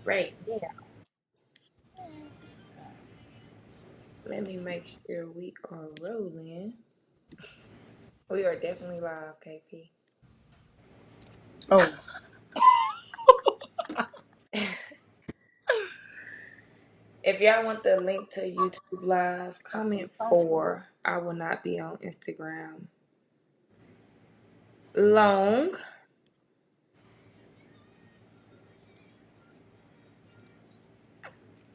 right now. Let me make sure we are rolling. We are definitely live, KP. Oh, If y'all want the link to YouTube Live, comment 4. I will not be on Instagram long.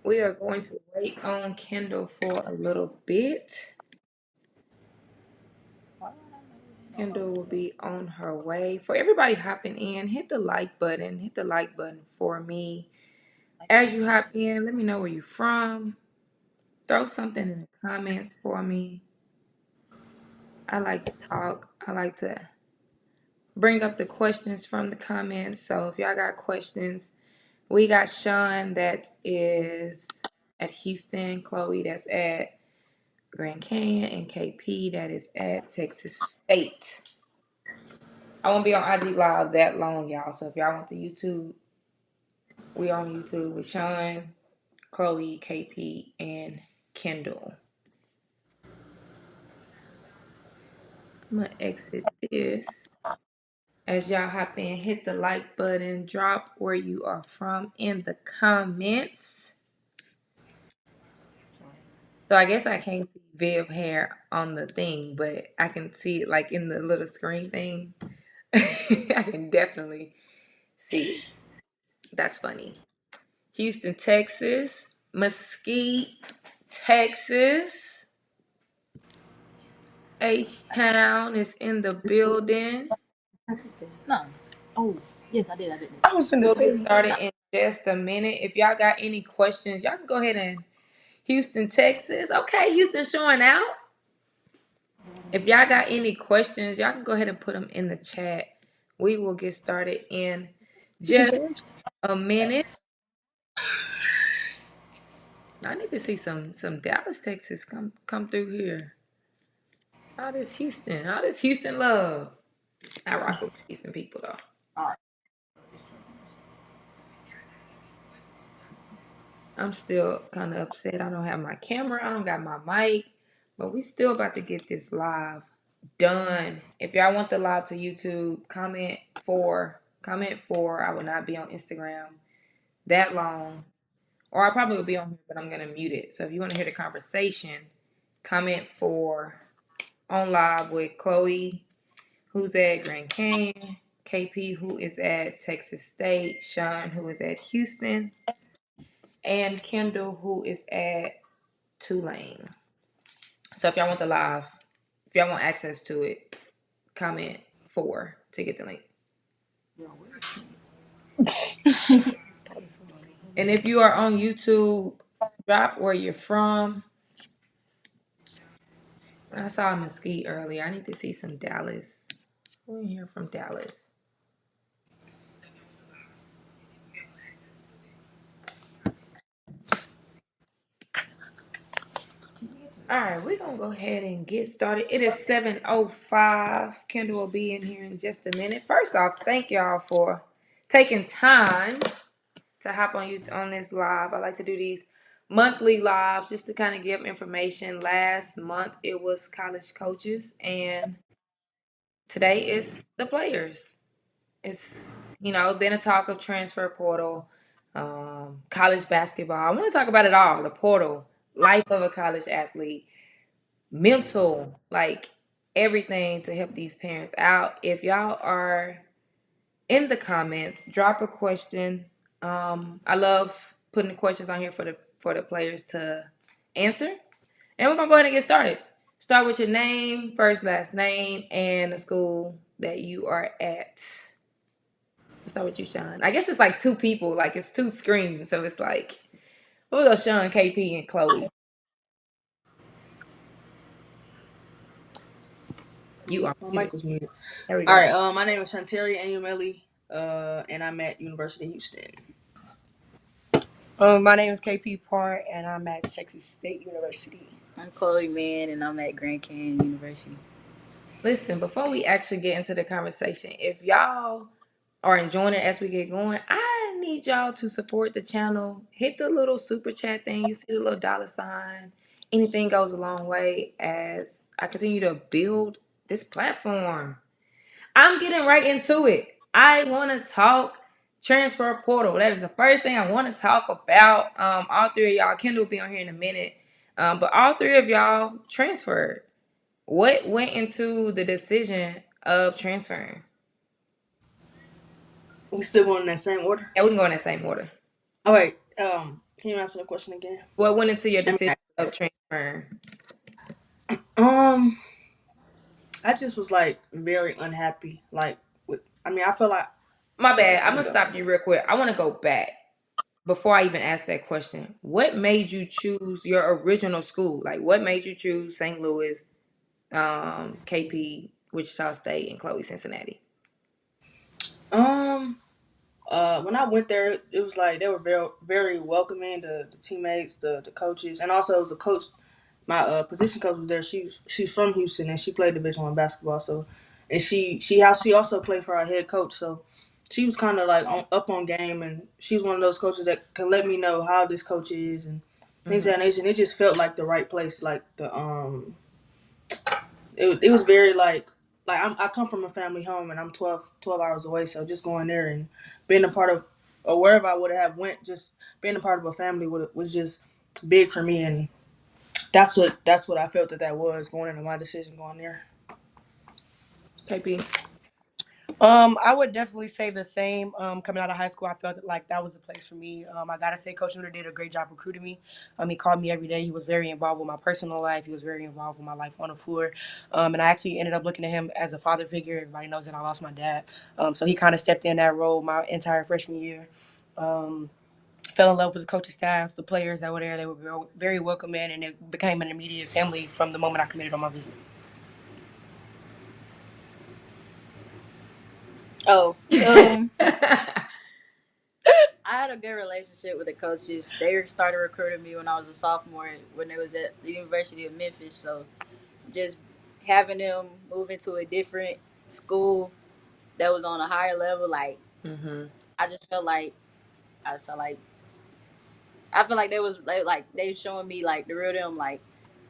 We are going to wait on Kendall for a little bit. Kendall will be on her way. For everybody hopping in, hit the like button. Hit the like button for me. As you hop in, let me know where you're from. Throw something in the comments for me. I like to talk. I like to bring up the questions from the comments. So if y'all got questions, we got Shun that is at Houston, Chloe that's at Grand Canyon, and KP that is at Texas State. I won't be on IG Live that long, y'all. So if y'all want the YouTube, we are on YouTube with Shun, Chloe, KP, and Kendall. I'm gonna exit this. As y'all hop in, hit the like button, drop where you are from in the comments. So I guess I can't see Viv hair on the thing, but I can see it like in the little screen thing. I can definitely see it. That's funny. Houston, Texas. Mesquite, Texas. H-Town is in the building. I took that. No. Oh, yes, I did. I did. I was finna We'll get say. started in just a minute. If y'all got any questions, y'all can go ahead and Houston, Texas. Okay, Houston showing out. If y'all got any questions, y'all can go ahead and put them in the chat. We will get started in You can just charge. a minute. I need to see some Dallas, Texas come through here. How does Houston? How does Houston love? I rock with Houston people though. All right. I'm still kind of upset. I don't have my camera. I don't got my mic, but we still about to get this live done. If y'all want the live to YouTube, comment 4. Comment 4. I will not be on Instagram that long. Or I probably will be on here, but I'm gonna mute it. So if you want to hear the conversation, comment 4 on live with Chloe, who's at Grand Canyon, KP, who is at Texas State, Shun, who is at Houston, and Kendall, who is at Tulane. So if y'all want the live, if y'all want access to it, comment 4 to get the link. And if you are on YouTube, drop where you're from. I saw Mesquite earlier. I need to see some Dallas. Who in here from Dallas? All right, we're going to go ahead and get started. It is 7:05. Kendall will be in here in just a minute. First off, thank y'all for taking time to hop on you on this live. I like to do these monthly lives just to kind of give information. Last month it was college coaches, and today is the players. It's been a talk of transfer portal, college basketball. I want to talk about it all: the portal, life of a college athlete, mental, like everything to help these parents out. If y'all are in the comments, drop a question. I love putting the questions on here for the players to answer. And we're gonna go ahead and get started. Start with your name, first, last name, and the school that you are at. We'll start with you, Sean. I guess it's like 2 people, like it's 2 screens, so it's like we'll go Sean, KP, and Chloe. You are My muted. mic was muted. There we All go. right. My name is Shantari Anumele. And I'm at University of Houston. My name is KP Parr, and I'm at Texas State University. I'm Chloe Mann, and I'm at Grand Canyon University. Listen, before we actually get into the conversation, if y'all are enjoying it as we get going, I need y'all to support the channel. Hit the little super chat thing. You see the little dollar sign. Anything goes a long way as I continue to build this platform. I'm getting right into it. I want to talk transfer portal. That is the first thing I want to talk about. All three of y'all, Kendall will be on here in a minute. But all three of y'all transferred. What went into the decision of transferring? We still going in that same order. Yeah, we can go in that same order. All right. Can you answer the question again? What went into your Let me decision ask of that. transferring? Um, I just was like very unhappy. Like with, I mean, I feel like My bad. I'm let me gonna go. stop you real quick. I want to go back before I even ask that question. What made you choose your original school? Like, what made you choose St. Louis, KP, Wichita State, and Chloe Cincinnati? Um, when I went there, it was like they were very very welcoming. The teammates, the coaches, and also it was a coach. My position coach was there. She's from Houston and she played Division I basketball. So, and she also played for our head coach. So, she was kind of like up on game, and she was one of those coaches that can let me know how this coach is and things of Mm-hmm. that nature. And it just felt like the right place. Like it was very like I come from a family home and I'm 12 hours away. So just going there and being a part of or wherever I would have went, just being a part of a family was just big for me and that's what I felt that was going into my decision going there. KP. I would definitely say the same. Coming out of high school, I felt like that was the place for me. I gotta say, Coach Nooner did a great job recruiting me. He called me every day. He was very involved with my personal life. He was very involved with my life on the floor. And I actually ended up looking at him as a father figure. Everybody knows that I lost my dad. So he kind of stepped in that role my entire freshman year. Um, Fell in love with the coaching staff, the players that were there. They were very welcoming, and it became an immediate family from the moment I committed on my visit. Oh, I had a good relationship with the coaches. They started recruiting me when I was a sophomore when they was at the University of Memphis. So just having them move into a different school that was on a higher level, like Mm-hmm. I just felt like I felt like I feel like they showing me like the real them, like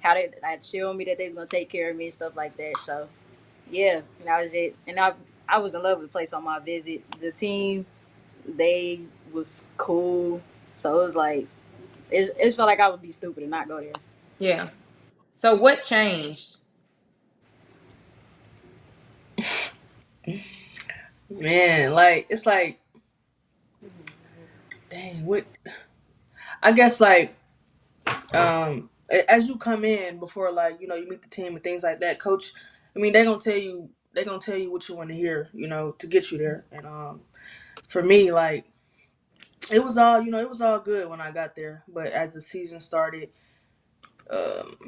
how they like showing me that they was gonna take care of me and stuff like that. So yeah, and that was it. And I was in love with the place on my visit. The team, they was cool. So it was like it felt like I would be stupid to not go there. Yeah. So what changed? Man, like it's like dang, what I guess like as you come in before like you meet the team and things like that, coach. I mean they're gonna tell you what you want to hear, to get you there. And for me, like it was all good when I got there, but as the season started,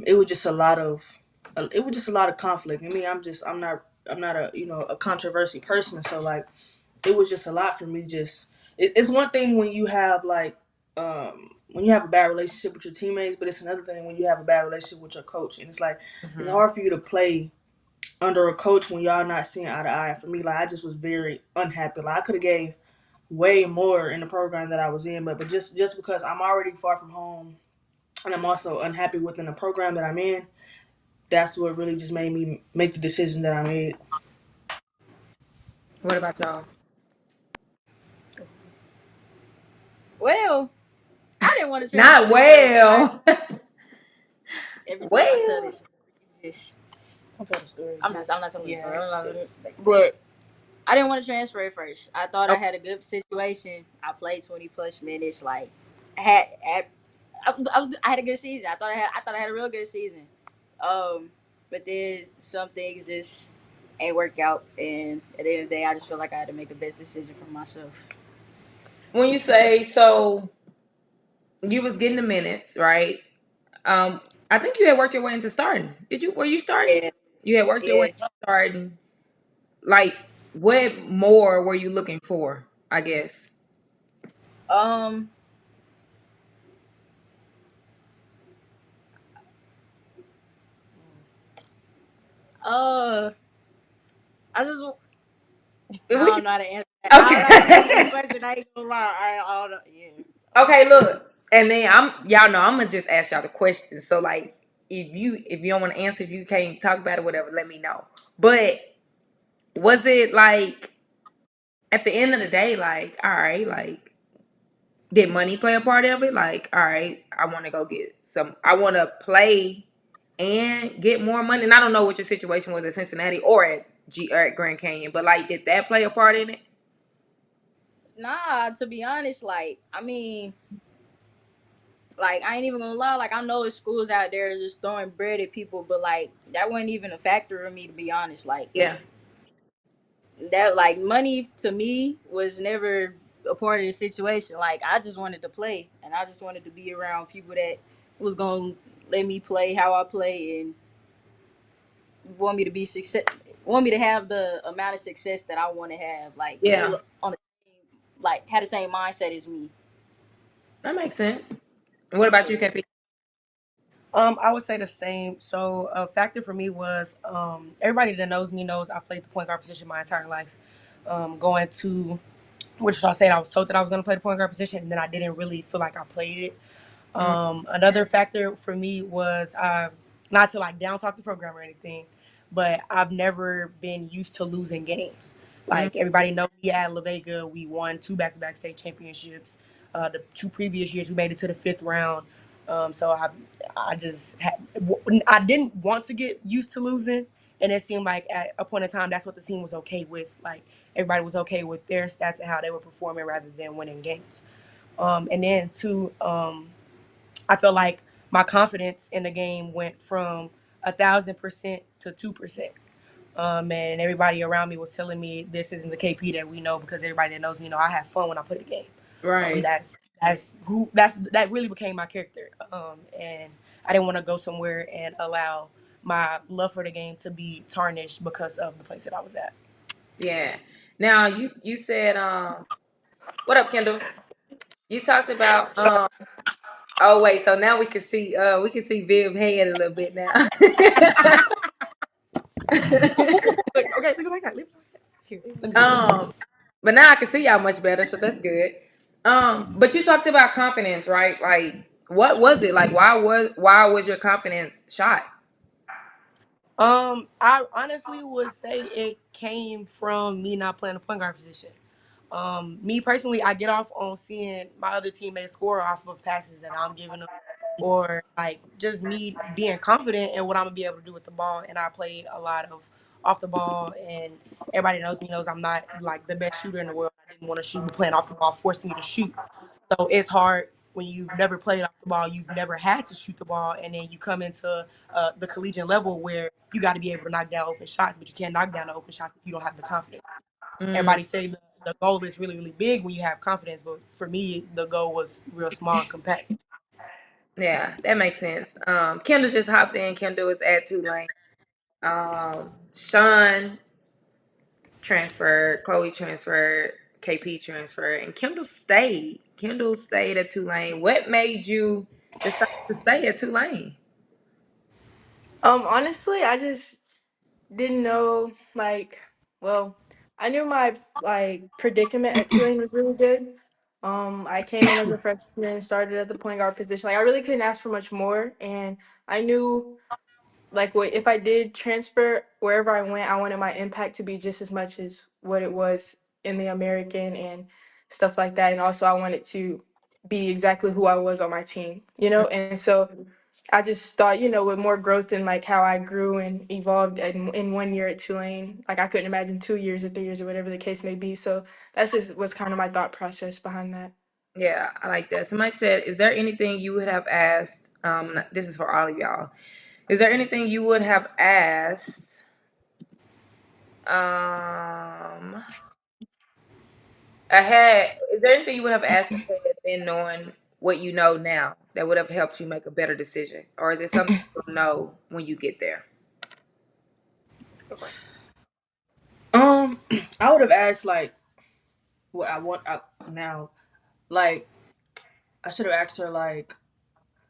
it was just a lot of conflict. I mean, I'm not a controversy person, so like it was just a lot for me. Just it's one thing when you have like when you have a bad relationship with your teammates, but it's another thing when you have a bad relationship with your coach, and it's like it's Mm-hmm. hard for you to play under a coach when y'all not seeing eye to eye. And for me, like I just was very unhappy. Like I could have gave way more in the program that I was in, but just because I'm already far from home and I'm also unhappy within the program that I'm in, that's what really just made me make the decision that I made. What about y'all? Well, I didn't want to transfer Not because well. every time I tell Well. this, it's just I'll tell the story. I'm Just not telling the story. yeah, I'm not, just but I didn't want to transfer at first. I thought I Okay. had a good situation. I played 20 plus minutes. Like I had, I had a good season. I thought I had a real good season. But then some things just ain't work out, and at the end of the day, I just feel like I had to make the best decision for myself. When you say so, you was getting the minutes, right? Um, I think you had worked your way into starting. Did you? Were you starting? Yeah, You had worked your way yeah. into starting. Like, what more were you looking for? I guess. Um. Uh. I just If I we don't can, know how to answer I don't answer the Okay. question. I ain't gonna lie. I don't, yeah. Okay, look. And then y'all know I'm gonna just ask y'all the questions. So like if you don't want to answer, if you can't talk about it, whatever, let me know. But was it like at the end of the day, like, all right, like did money play a part of it? Like, all right, I wanna play and get more money. And I don't know what your situation was at Cincinnati or at Grand Canyon, but like did that play a part in it? Nah, to be honest, like I mean, like I ain't even gonna lie. Like I know it's schools out there just throwing bread at people, but like that wasn't even a factor in me to be honest. Like Yeah. that, like money to me was never a part of the situation. Like I just wanted to play, and I just wanted to be around people that was gonna let me play how I play and want me to be success, want me to have the amount of success that I want to have. Like be Yeah. on the like had the same mindset as me. That makes sense. What about you, Yeah. KP? I would say the same. So a factor for me was everybody that knows me knows I played the point guard position my entire life. Going to Wichita State, I was told that I was going to play the point guard position, and then I didn't really feel like I played it. Mm, Another factor for me was not to like down talk the program or anything, but I've never been used to losing games. mm, Like everybody knows me at La Vega, we won two back-to-back state championships. The two previous years, we made it to the fifth round. So I didn't want to get used to losing, and it seemed like at a point in time that's what the team was okay with. Like everybody was okay with their stats and how they were performing rather than winning games. And then two, I feel like my confidence in the game went from 1,000% to 2%. And everybody around me was telling me this isn't the KP that we know because everybody that knows me know I have fun when I play the game. right. That really became my character. And I didn't want to go somewhere and allow my love for the game to be tarnished because of the place that I was at. Yeah. Now you said what up, Kendall? You talked about oh wait, so now we can see Viv head a little bit now. Look, okay, leave it like that. Leave it like that. Here, let me see. um but now I can see y'all much better, so that's good. But you talked about confidence, right? Like what was it? Like why was your confidence shot? I honestly would say it came from me not playing the point guard position. Me personally, I get off on seeing my other teammates score off of passes that I'm giving them, or like just me being confident in what I'm gonna be able to do with the ball. And I play a lot of off the ball, and everybody knows me knows I'm not like the best shooter in the world. I didn't want to shoot, but playing off the ball forced me to shoot. So it's hard when you've never played off the ball, you've never had to shoot the ball, and then you come into the collegiate level where you got to be able to knock down open shots, but you can't knock down the open shots if you don't have the confidence. Mm, Everybody say the goal is really, really big when you have confidence, but for me, the goal was real small and compact. yeah, that makes sense. Kendall just hopped in. Kendall is at Tulane. Shun transferred, Chloe transferred, KP transferred, and Kendall stayed. Kendall stayed at Tulane. What made you decide to stay at Tulane? Honestly, I just didn't know well, I knew my predicament at Tulane was really good. I came in as a freshman, started at the point guard position. Like I really couldn't ask for much more, and I knew like what if I did transfer wherever I went, I wanted my impact to be just as much as what it was in the American and stuff like that. And also I wanted to be exactly who I was on my team, And so I just thought, with more growth and like how I grew and evolved in 1 year at Tulane, like I couldn't imagine 2 years or 3 years or whatever the case may be. So that's just was kind of my thought process behind that. Yeah, I like that. Somebody said, "Is there anything you would have asked?" This is for all of y'all. Is there anything you would have asked? Um, ahead. Is there anything you would have asked ahead then knowing what you know now that would have helped you make a better decision, or is it something you'll know when you get there? That's a good question. I would have asked like what I want now. Like I should have asked her like,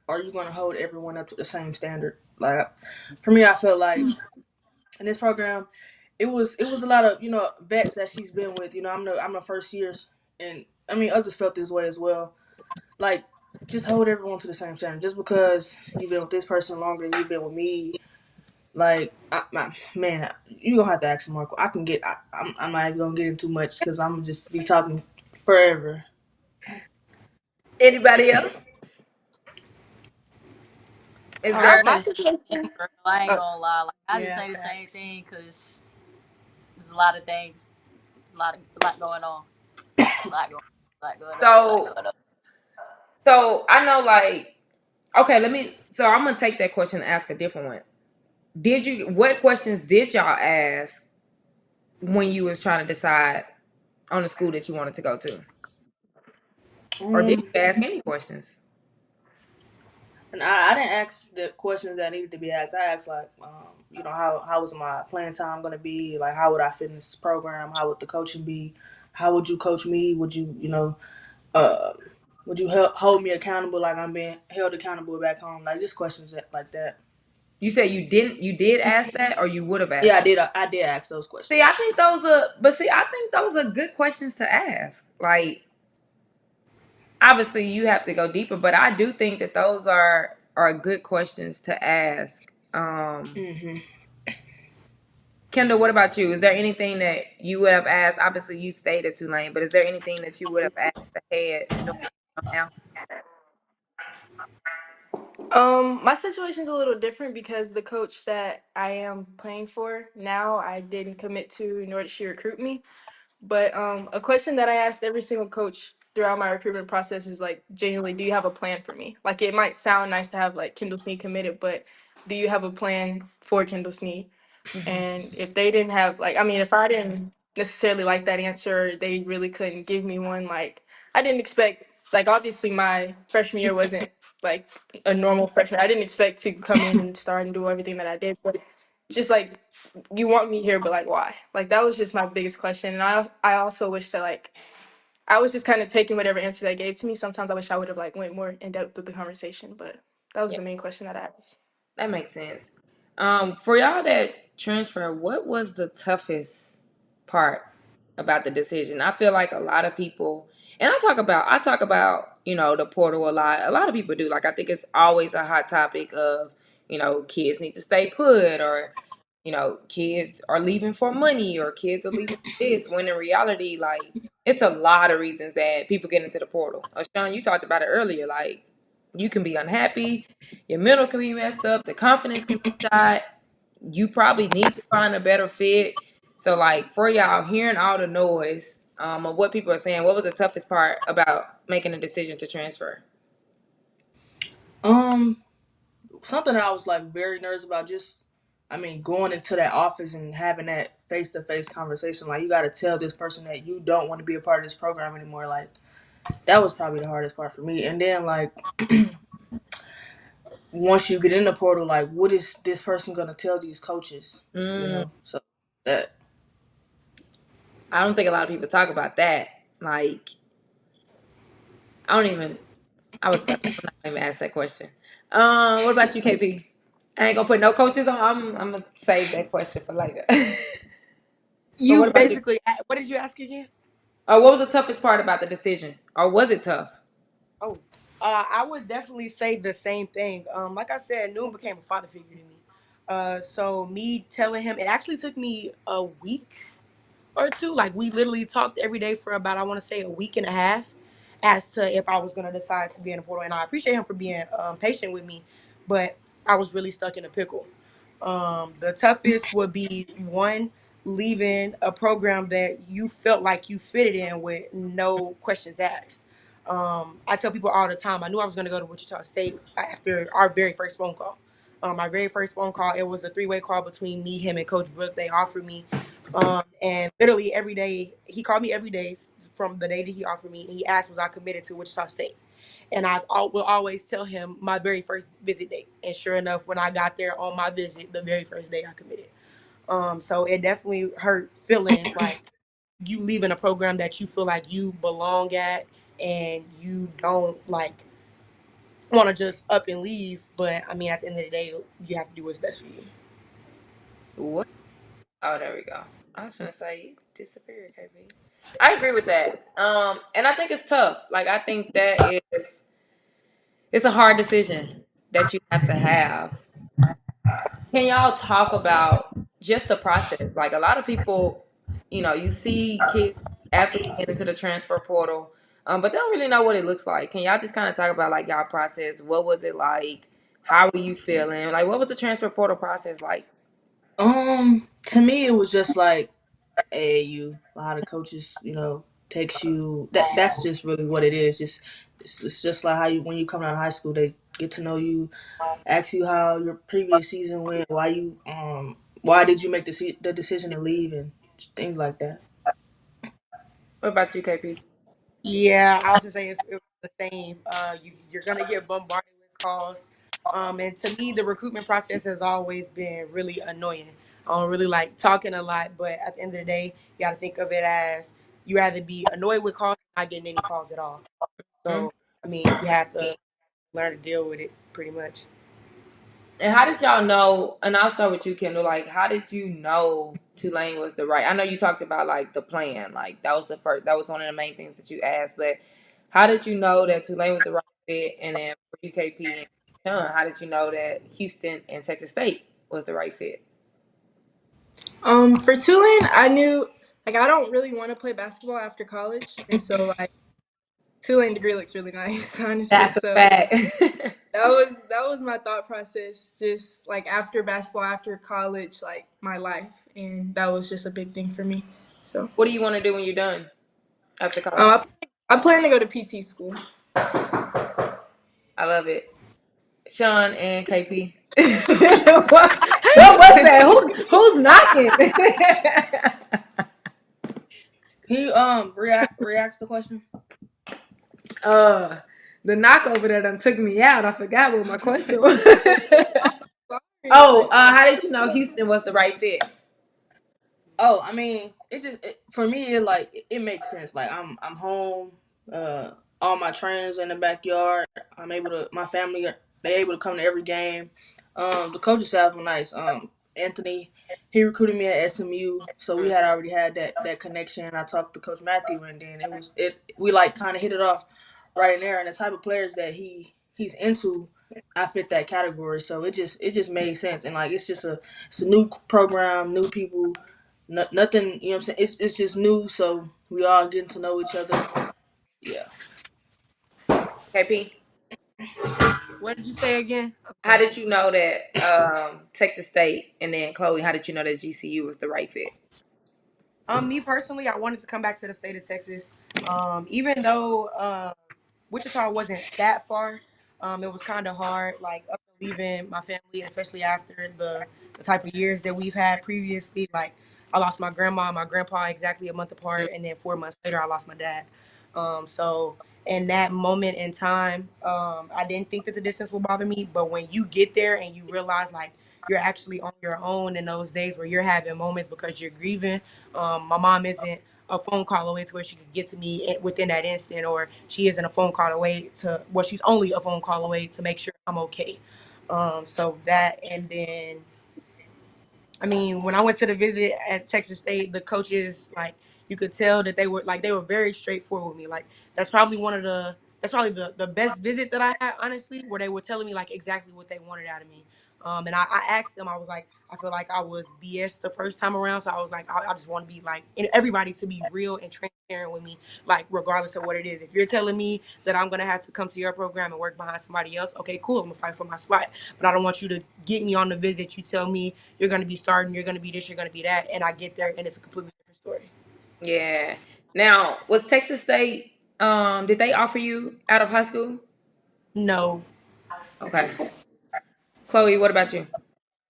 are you going to hold everyone up to the same standard? Like for me, I feel like in this program, it was a lot of vets that she's been with. I'm the first years, and I mean others felt this way as well. Like, just hold everyone to the same standard. Just because you've been with this person longer than you've been with me, like, man, you gonna have to ask Marco. I can get. I'm not even gonna get into much because I'm gonna just be talking forever. Anybody else? Is I'll there? say My the same thing, situation. bro. I ain't Uh, gonna lie. Like, I just Yeah, say the same facts. thing because there's a lot of things, a lot going on, a lot going, a lot going on, a lot So going on. I know, like, okay, let me. So I'm gonna take that question and ask a different one. Did you? What questions did y'all ask when you was trying to decide on the school that you wanted to go to, or did Um, you ask any questions? and I didn't ask the questions that needed to be asked. I asked like, how was my playing time gonna be? Like, how would I fit in this program? How would the coaching be? How would you coach me? Uh, would you hold me accountable like I'm being held accountable back home? Like, just questions like that. You said you didn't. You did ask that, or you would have Yeah, asked I that. did. I did ask those See, I questions. think those are. But see, I think those are good questions to ask. Like, obviously, you have to go deeper, but I do think that those are good questions to ask. Hmm. Kendall, what about you? Is there anything that you would have asked? Obviously, you stayed at Tulane, but is there anything that you would have asked ahead? Now, My situation's a little different because the coach that I am playing for now, I didn't commit to, nor did she recruit me. But a question that I asked every single coach throughout my recruitment process is like, genuinely, do you have a plan for me? Like, it might sound nice to have like Kendall Sneed committed, but do you have a plan for Kendall Sneed? Hmm. And if they didn't have like, I mean, if I didn't necessarily like that answer, they really couldn't give me one. Like, I didn't expect, like, obviously my freshman year wasn't like a normal freshman. I didn't expect to come in and start and do everything that I did, but just like, you want me here, but like, why? Like, that was just my biggest question. And I also wish that like I was just kind of taking whatever answer they gave to me. Sometimes I wish I would have like went more in depth with the conversation, but that was yeah, the main question that I asked. that makes sense. For y'all that transfer, what was the toughest part about the decision? I feel like a lot of people, and I talk about the portal a lot. A lot of people do. Like, I think it's always a hot topic of kids need to stay put, or kids are leaving for money, or kids are leaving for this. When in reality, like, it's a lot of reasons that people get into the portal. Shun, you talked about it earlier. Like, you can be unhappy, your mental can be messed up, the confidence can be shot. You probably need to find a better fit. So, like, for y'all hearing all the noise of what people are saying, what was the toughest part about making a decision to transfer? Um, Something that I was like very nervous about. Just, I mean, going into that office and having that face to face conversation. Like, you got to tell this person that you don't want to be a part of this program anymore. Like, that was probably the hardest part for me. And then like, once you get in the portal, like, what is this person gonna tell these coaches? Mm, So that. I don't think a lot of people talk about that. Like, I don't even. I'm not even ask that question. What about you, KP? I ain't gonna put no coaches on. I'm gonna save that question for later. But You what about you? basically, what did you ask again? What was the toughest part about the decision, or was it tough? Oh, I would definitely say the same thing. Like I said, Noon became a father figure to me. So me telling him, it actually took me a week or two. Like, we literally talked every day for about, I want to say, a week and a half as to if I was going to decide to be in the portal. And I appreciate him for being patient with me, but I was really stuck in a pickle. The toughest would be one, leaving a program that you felt like you fitted in with no questions asked. I tell people all the time, I knew I was going to go to Wichita State after our very first phone call. My very first phone call, it was a three-way call between me, him, and Coach Brooke. They offered me, and literally every day, he called me every day from the day that he offered me, and he asked, was I committed to Wichita State? And will always tell him my very first visit date. And sure enough, when I got there on my visit, the very first day I committed. So it definitely hurt feeling like you leaving a program that you feel like you belong at, and you don't like want to just up and leave. But I mean, at the end of the day, you have to do what's best for you. What? Oh, there we go. I was gonna say you disappeared, KB. I agree with that. And I think it's tough. Like I think that is it's a hard decision that you have to have. Can y'all talk about just the process? Like a lot of people, you see kids, athletes get into the transfer portal, but they don't really know what it looks like. Can y'all just kind of talk about like y'all process? What was it like? How were you feeling? Like what was the transfer portal process like? To me, it was just like AAU. A lot of coaches, takes you. That's just really what it is. It's just like how you when you come out of high school, they get to know you, ask you how your previous season went, why did you make the decision to leave, and things like that. What about you, KP? Yeah, I was gonna say it was the same. You're gonna get bombarded with calls, and to me, the recruitment process has always been really annoying. I don't really like talking a lot, but at the end of the day, you got to think of it as you rather be annoyed with calls than not getting any calls at all. Mhm. So, I mean, you have to learn to deal with it pretty much. And how did y'all know? And I'll start with you, Kendall. Like, how did you know Tulane was the right? I know you talked about like the plan. Like that was the first. That was one of the main things that you asked. But how did you know that Tulane was the right fit? And then for UKP and Shun, how did you know that Houston and Texas State was the right fit? For Tulane, I knew like I don't really want to play basketball after college, and so like Tulane degree looks really nice, honestly. That's a So fact. that was my thought process, just like after basketball, after college, like my life, and that was just a big thing for me. So What do you want to do when you're done after college? I plan to go to PT school. I love it. Sean and KP. what was that? Who's knocking? Can you react to the question? uh the knock over there done took me out. I forgot what my question was. Sorry, Oh, like how did you know Houston was the right fit? Oh, I mean, for me, it makes sense. Like I'm home. Uh, all my trainers in the backyard. I'm able to. My family, they able to come to every game. The coaching staff were nice. Anthony, he recruited me at SMU, so we had already had that connection. I talked to Coach Matthew, and then we like kind of hit it off right in there. And the type of players that he's into, I fit that category. So it just made sense. And like it's a new program, new people. Nothing, you know what I'm saying? It's just new, so we all getting to know each other. Yeah. KP, What did you say again? I'm how sorry. did you know that Texas State and then Chloe, how did you know that GCU was the right fit? Me personally, I wanted to come back to the state of Texas. Even though Wichita wasn't that far, it was kind of hard, like up to leaving my family, especially after the type of years that we've had previously. Like I lost my grandma and my grandpa exactly a month apart, and then 4 months later, I lost my dad. So in that moment in time, I didn't think that the distance would bother me, but when you get there and you realize like you're actually on your own in those days where you're having moments because you're grieving. My mom isn't a phone call away to where she could get to me within that instant, or she isn't a phone call away to well, she's only a phone call away to make sure I'm okay. So that, and then I mean, when I went to the visit at Texas State, the coaches like you could tell that they were very straightforward with me. Like that's probably the best visit that I had, honestly, where they were telling me like exactly what they wanted out of me. And I asked them, I was like, I feel like I was BS the first time around, so I was like, I just want to be like, and everybody to be real and transparent with me, like regardless of what it is. If you're telling me that I'm gonna have to come to your program and work behind somebody else, okay, cool, I'm gonna fight for my spot. But I don't want you to get me on the visit. You tell me you're going to be starting, you're going to be this, you're going to be that, and I get there and it's a completely different story. Yeah. Now, was Texas State did they offer you out of high school? No. Okay. Chloe, what about you?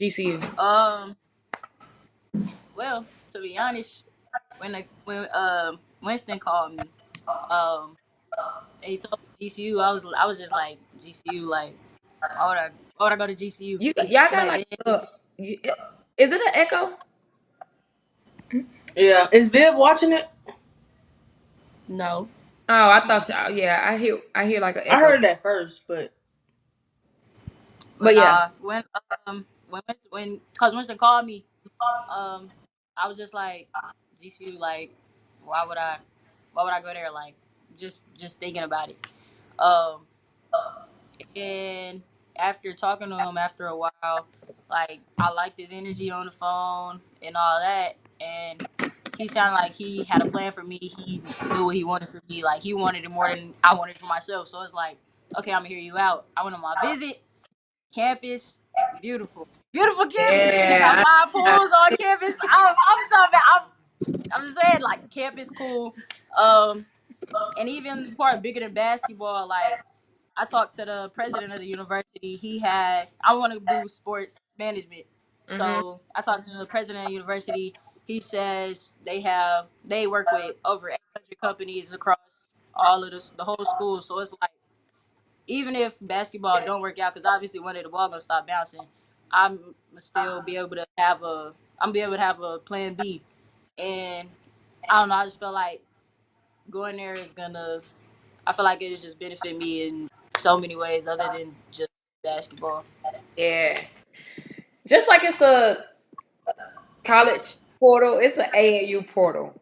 GCU. Um, well, to be honest, when Winston called me, um, he told me GCU. I was just like GCU. Like, why would I go to GCU? Y'all got But like then is it an echo? Yeah. Is Viv watching it? No. Oh, I thought yeah, I hear like an I echo. heard it at first, but But But yeah. nah, when cause Winston called me, um, I was just like, GCU, like, why would I, why would I go there? Like, just thinking about it. Um, and after talking to him after a while, like, I liked his energy on the phone and all that, and he sounded like he had a plan for me. He knew what he wanted for me. Like, he wanted it more than I wanted for myself. So it's like, okay, I'm gonna hear you out. I went on my visit. Campus, beautiful, beautiful campus. They got Yeah. 5 pools on campus. I'm talking about. I'm just saying, like, campus cool. Um, and even the part bigger than basketball, like, I talked to the president of the university. I want to do sports management. Mm-hmm. So I talked to the president of the university. He says they work with over 800 companies across all of the whole school. So it's like, even if basketball don't work out, because obviously one day the ball gonna stop bouncing, I'm still be able to have a I'm be able to have a plan B. And I don't know, I just feel like going there is gonna I feel like it just benefit me in so many ways other than just basketball. Yeah. Just like it's a college portal, it's an AAU portal.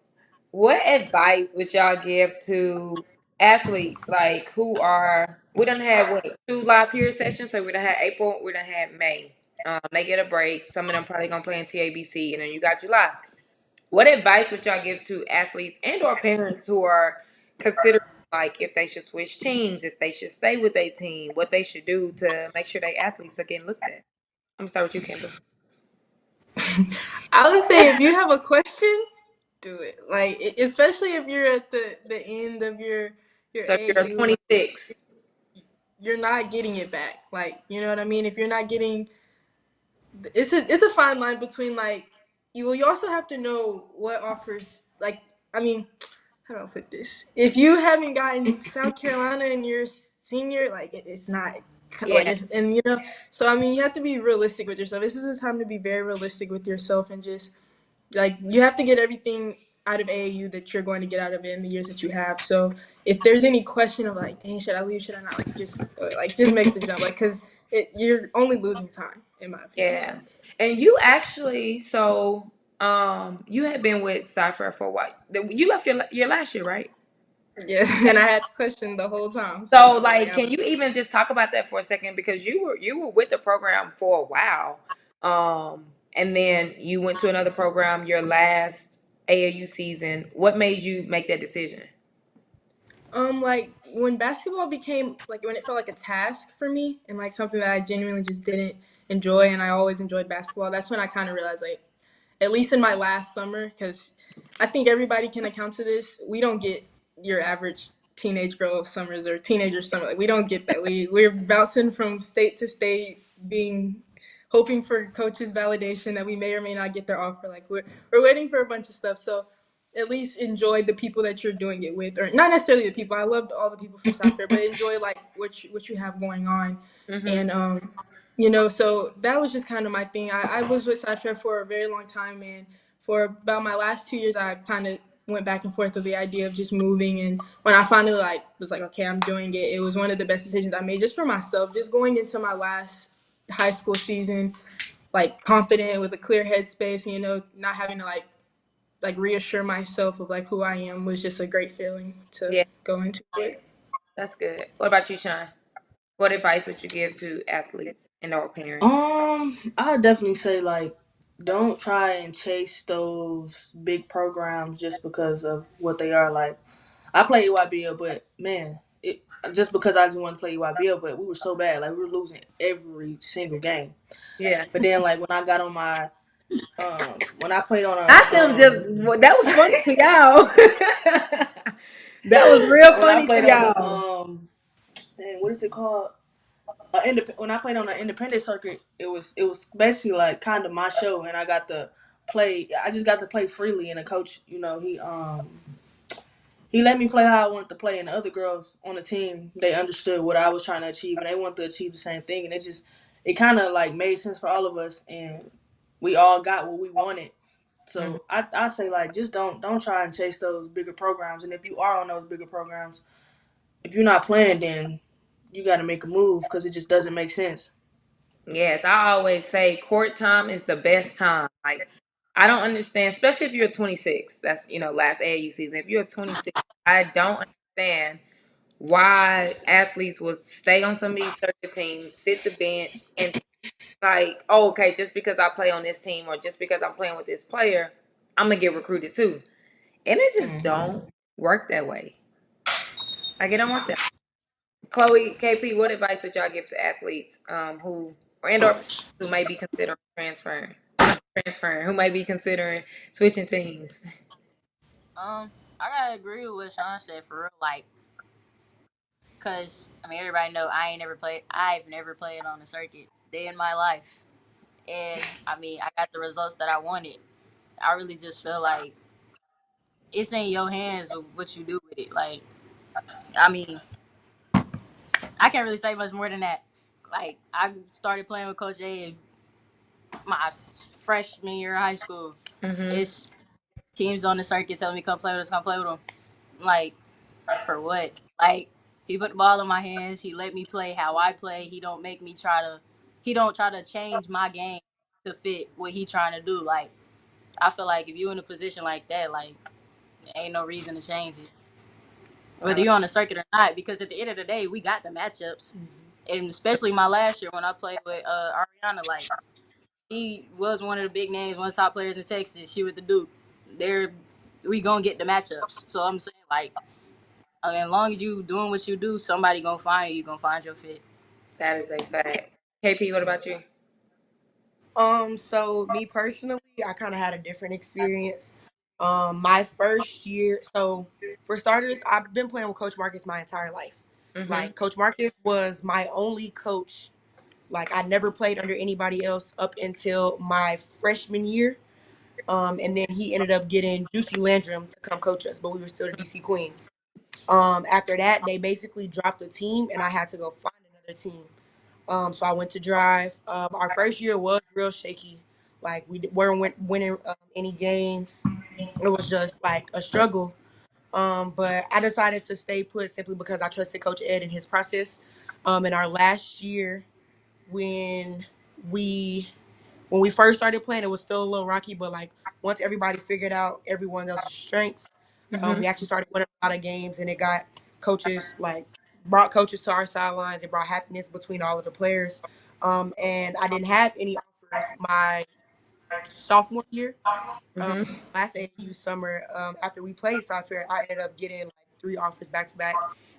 What advice would y'all give to athletes like who are we done had what 2 live period sessions? So we done had April, we done had May. They get a break. Some of them probably gonna play in TABC, and then you got July. What advice would y'all give to athletes and or parents who are considering like if they should switch teams, if they should stay with a team, what they should do to make sure they athletes are getting looked at? I'm gonna start with you, Kendall. I would say if you have a question, do it. Like especially if you're at the end of your So you're AAU, like 26. you're not getting it back. Like you know what I mean? If you're not getting, it's a fine line between like you also have to know what offers. Like I mean, how do I put this? If you haven't gotten South Carolina and you're senior, like it's not like Yeah, and you know. So I mean, you have to be realistic with yourself. This is a time to be very realistic with yourself and just like you have to get everything out of AAU that you're going to get out of it in the years that you have. So if there's any question of like, dang, should I leave? Should I not? Like just make the jump, like because you're only losing time in my opinion. yeah. So And you actually, so you had been with Cypher for what? You left your last year, right? yeah, and I had questioned the whole time. So So I was like, like, can you even just talk about that for a second because you were with the program for a while, and then you went to another program your last AAU season. What made you make that decision? like when basketball became like when it felt like a task for me and like something that I genuinely just didn't enjoy, and I always enjoyed basketball. That's when I kind of realized like at least in my last summer, because I think everybody can account to this. We don't get your average teenage girl summers or teenager summer. Like we don't get that. We're bouncing from state to state, being hoping for coaches' validation that we may or may not get their offer. Like we're waiting for a bunch of stuff. So at least enjoy the people that you're doing it with, or not necessarily the people. I loved all the people from South Fair, but enjoy like what you have going on, Mm-hmm. and you know, so that was just kind of my thing. I was with Cypher for a very long time, and for about my last 2 years, I kind of went back and forth with the idea of just moving. And when I finally like was like, okay, I'm doing it, it was one of the best decisions I made just for myself. Just going into my last high school season, like confident with a clear headspace, you know, not having to like reassure myself of like who I am was just a great feeling to Yeah, go into it. that's good. What about you, Sean? What advice would you give to athletes and or parents? I definitely say like don't try and chase those big programs just because of what they are. Like I play EYBL, but man, it just because I just wanted to play EYBL, but we were so bad, like we were losing every single game. Yeah. But then like when I got on my when I played on Not a them just that was funny to y'all. That was real when I funny played to on the y'all. man, what is it called? When I played on the independent circuit, it was basically like kind of my show, and I got to play. I just got to play freely, and the coach, you know, he let me play how I wanted to play, and the other girls on the team they understood what I was trying to achieve, and they wanted to achieve the same thing, and it kind of like made sense for all of us, and we all got what we wanted. Mhm. So I say like just don't try and chase those bigger programs, and if you are on those bigger programs, if you're not playing, then you got to make a move because it just doesn't make sense. Yes, I always say court time is the best time. Like I don't understand, especially if you're 26. That's last AAU season. If you're 26, I don't understand why athletes will stay on some of these circuit teams, sit the bench, and like, oh, okay, just because I play on this team or just because I'm playing with this player, I'm gonna get recruited too. And it just don't work that way. Like it don't work that way. Chloe, KP, what advice would y'all give to athletes who or who may be considering transferring? Not transferring, who may be considering switching teams? I gotta agree with what Sean said for real. Like, cause I mean, everybody know I ain't never played. I've never played on a circuit day in my life, and I mean, I got the results that I wanted. I really just feel like it's in your hands with what you do with it. Like, I mean, I can't really say much more than that. Like, I started playing with Coach A in my freshman year of high school. Mm-hmm. It's teams on the circuit telling me come play with us, come play with them. Like, for what? Like, he put the ball in my hands. He let me play how I play. He don't make me try to. He don't try to change my game to fit what he trying to do. Like, I feel like if you in a position like that, like, ain't no reason to change it, whether you're on the circuit or not. Because at the end of the day, we got the matchups, and especially my last year when I played with Ariana, like she was one of the big names, one of the top players in Texas. She with the Duke. There, we gonna get the matchups. So I'm saying like, I mean, as long as you doing what you do, somebody gonna find you. You gonna find your fit. That is a fact. KP, what about you? So me personally, I kind of had a different experience. My first year, so for starters, I've been playing with Coach Marcus my entire life. Mm-hmm. Like Coach Marcus was my only coach. Like I never played under anybody else up until my freshman year. And then he ended up getting Juicy Landrum to come coach us, but we were still the DC Queens. After that, they basically dropped the team, and I had to go find another team. So I went to drive. Our first year was real shaky. Like we weren't winning any games. It was just like a struggle. But I decided to stay put simply because I trusted Coach Ed in his process. In our last year, when we when we first started playing, it was still a little rocky. But like once everybody figured out everyone else's strengths, Mm-hmm. we actually started winning a lot of games, and it got coaches like brought coaches to our sidelines. It brought happiness between all of the players. And I didn't have any offers my sophomore year. Um, Mm-hmm. last AAU summer, after we played software, I ended up getting like 3 offers back to back,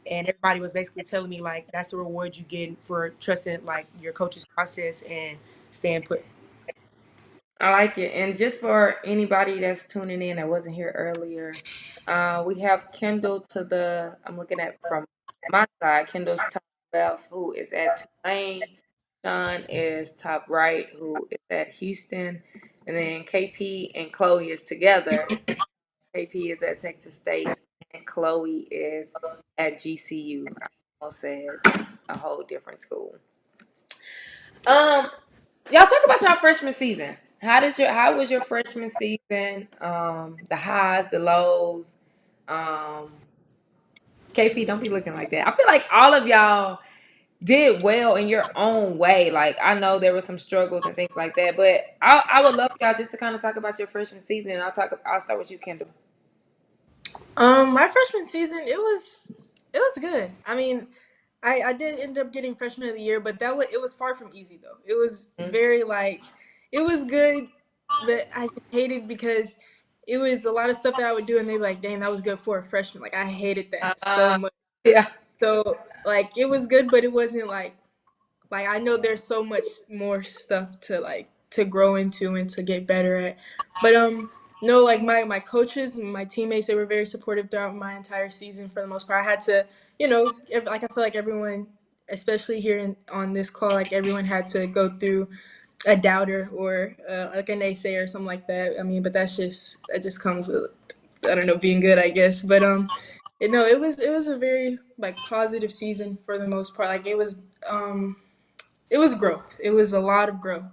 and everybody was basically telling me like that's the reward you get for trusting like your coach's process and staying put. I like it. And just for anybody that's tuning in that wasn't here earlier, we have Kendall I'm looking at from my side, Kendall's top left, who is at Tulane. Shun is top right, who is at Houston. And then KP and Chloe is together. KP is at Texas State, and Chloe is at GCU. I almost said a whole different school. Um, y'all talk about your freshman season. How was your freshman season? The highs, the lows. Um, KP, don't be looking like that. I feel like all of y'all did well in your own way. Like I know there were some struggles and things like that, but I would love for y'all just to kind of talk about your freshman season. And I'll start with you, Kendall. My freshman season, it was good. I mean, I did end up getting freshman of the year, but it was far from easy though. It was very like it was good, but I just hated because it was a lot of stuff that I would do and they'd be like, dang, that was good for a freshman. Like I hated that so Uh, much. yeah. So like it was good, but it wasn't like I know there's so much more stuff to to grow into and to get better at. But no, like my coaches and my teammates, they were very supportive throughout my entire season for the most part. I had to, like I feel like everyone, especially here on this call, like everyone had to go through a doubter or like a naysayer or something like that. I mean, but that just comes with, I don't know, being good, I guess. But it was a very like positive season for the most part. Like it was growth. It was a lot of growth.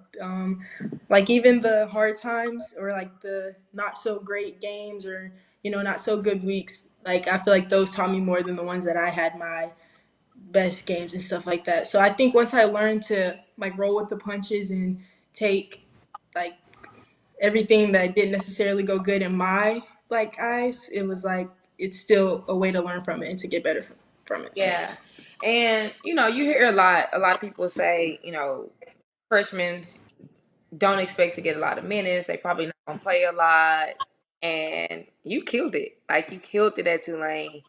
Like even the hard times or like the not so great games or not so good weeks. Like I feel like those taught me more than the ones that I had my best games and stuff like that. So I think once I learned to like roll with the punches and take like everything that didn't necessarily go good in my like eyes, it was like it's still a way to learn from it and to get better from it. So Yeah. And you hear a lot of people say, freshmen don't expect to get a lot of minutes. They probably not gonna play a lot. And you killed it. Like you killed it at Tulane.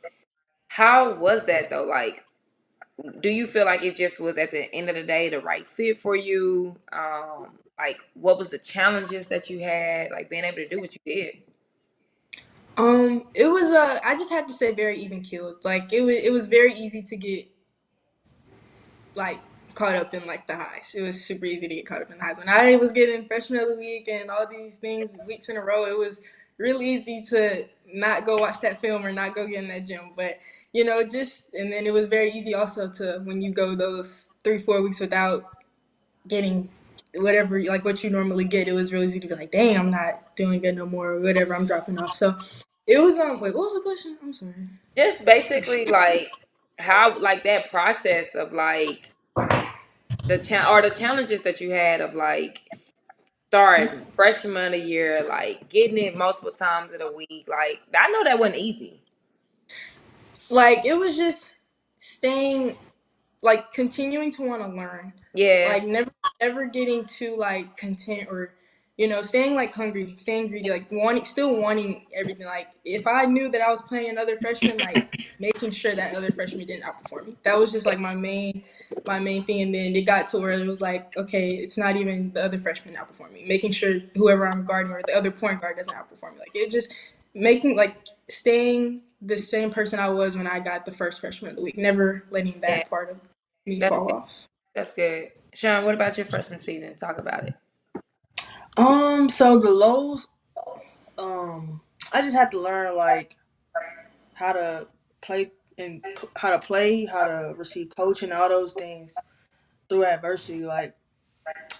How was that though? Like, do you feel like it just was at the end of the day the right fit for you? Like what was the challenges that you had, like being able to do what you did? it was I just had to say very even killed. Like it was very easy to get like caught up in like the highs. It was super easy to get caught up in the highs. When I was getting freshman of the week and all these things weeks in a row, it was really easy to not go watch that film or not go get in that gym. But just and then it was very easy also to when you go those 3-4 weeks without getting whatever like what you normally get, it was really easy to be like, dang, I'm not doing good no more or whatever, I'm dropping off. So it was wait, what was the question? I'm sorry. Just basically like how like that process of like the challenges that you had of like starting freshman of the year, like getting it multiple times in a week. Like I know that wasn't easy. Like it was just staying like continuing to want to learn, Yeah, like never getting too like content or staying like hungry, staying greedy, like wanting everything. Like if I knew that I was playing another freshman, like making sure that other freshman didn't outperform me. That was just like my main thing. And then it got to where it was like, okay, it's not even the other freshman outperform me, making sure whoever I'm guarding or the other point guard doesn't outperform me. Like it just making like staying the same person I was when I got the first freshman of the week, never letting yeah, that part of me that's fall good. off. That's good. Shun, what about your freshman season? Talk about it. So the lows, I just had to learn like how to play and how to receive coaching, all those things through adversity. Like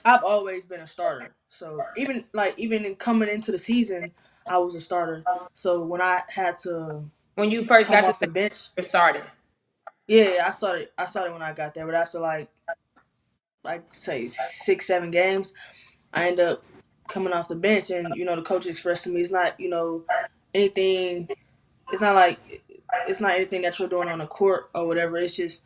I've always been a starter, so even in coming into the season, I was a starter. So when I had to When you first come got to off the St. bench, Louis, started. yeah, I started when I got there, but after like say 6 7 games, I end up coming off the bench, and the coach expressed to me it's not anything. It's not like it's not anything that you're doing on the court or whatever. It's just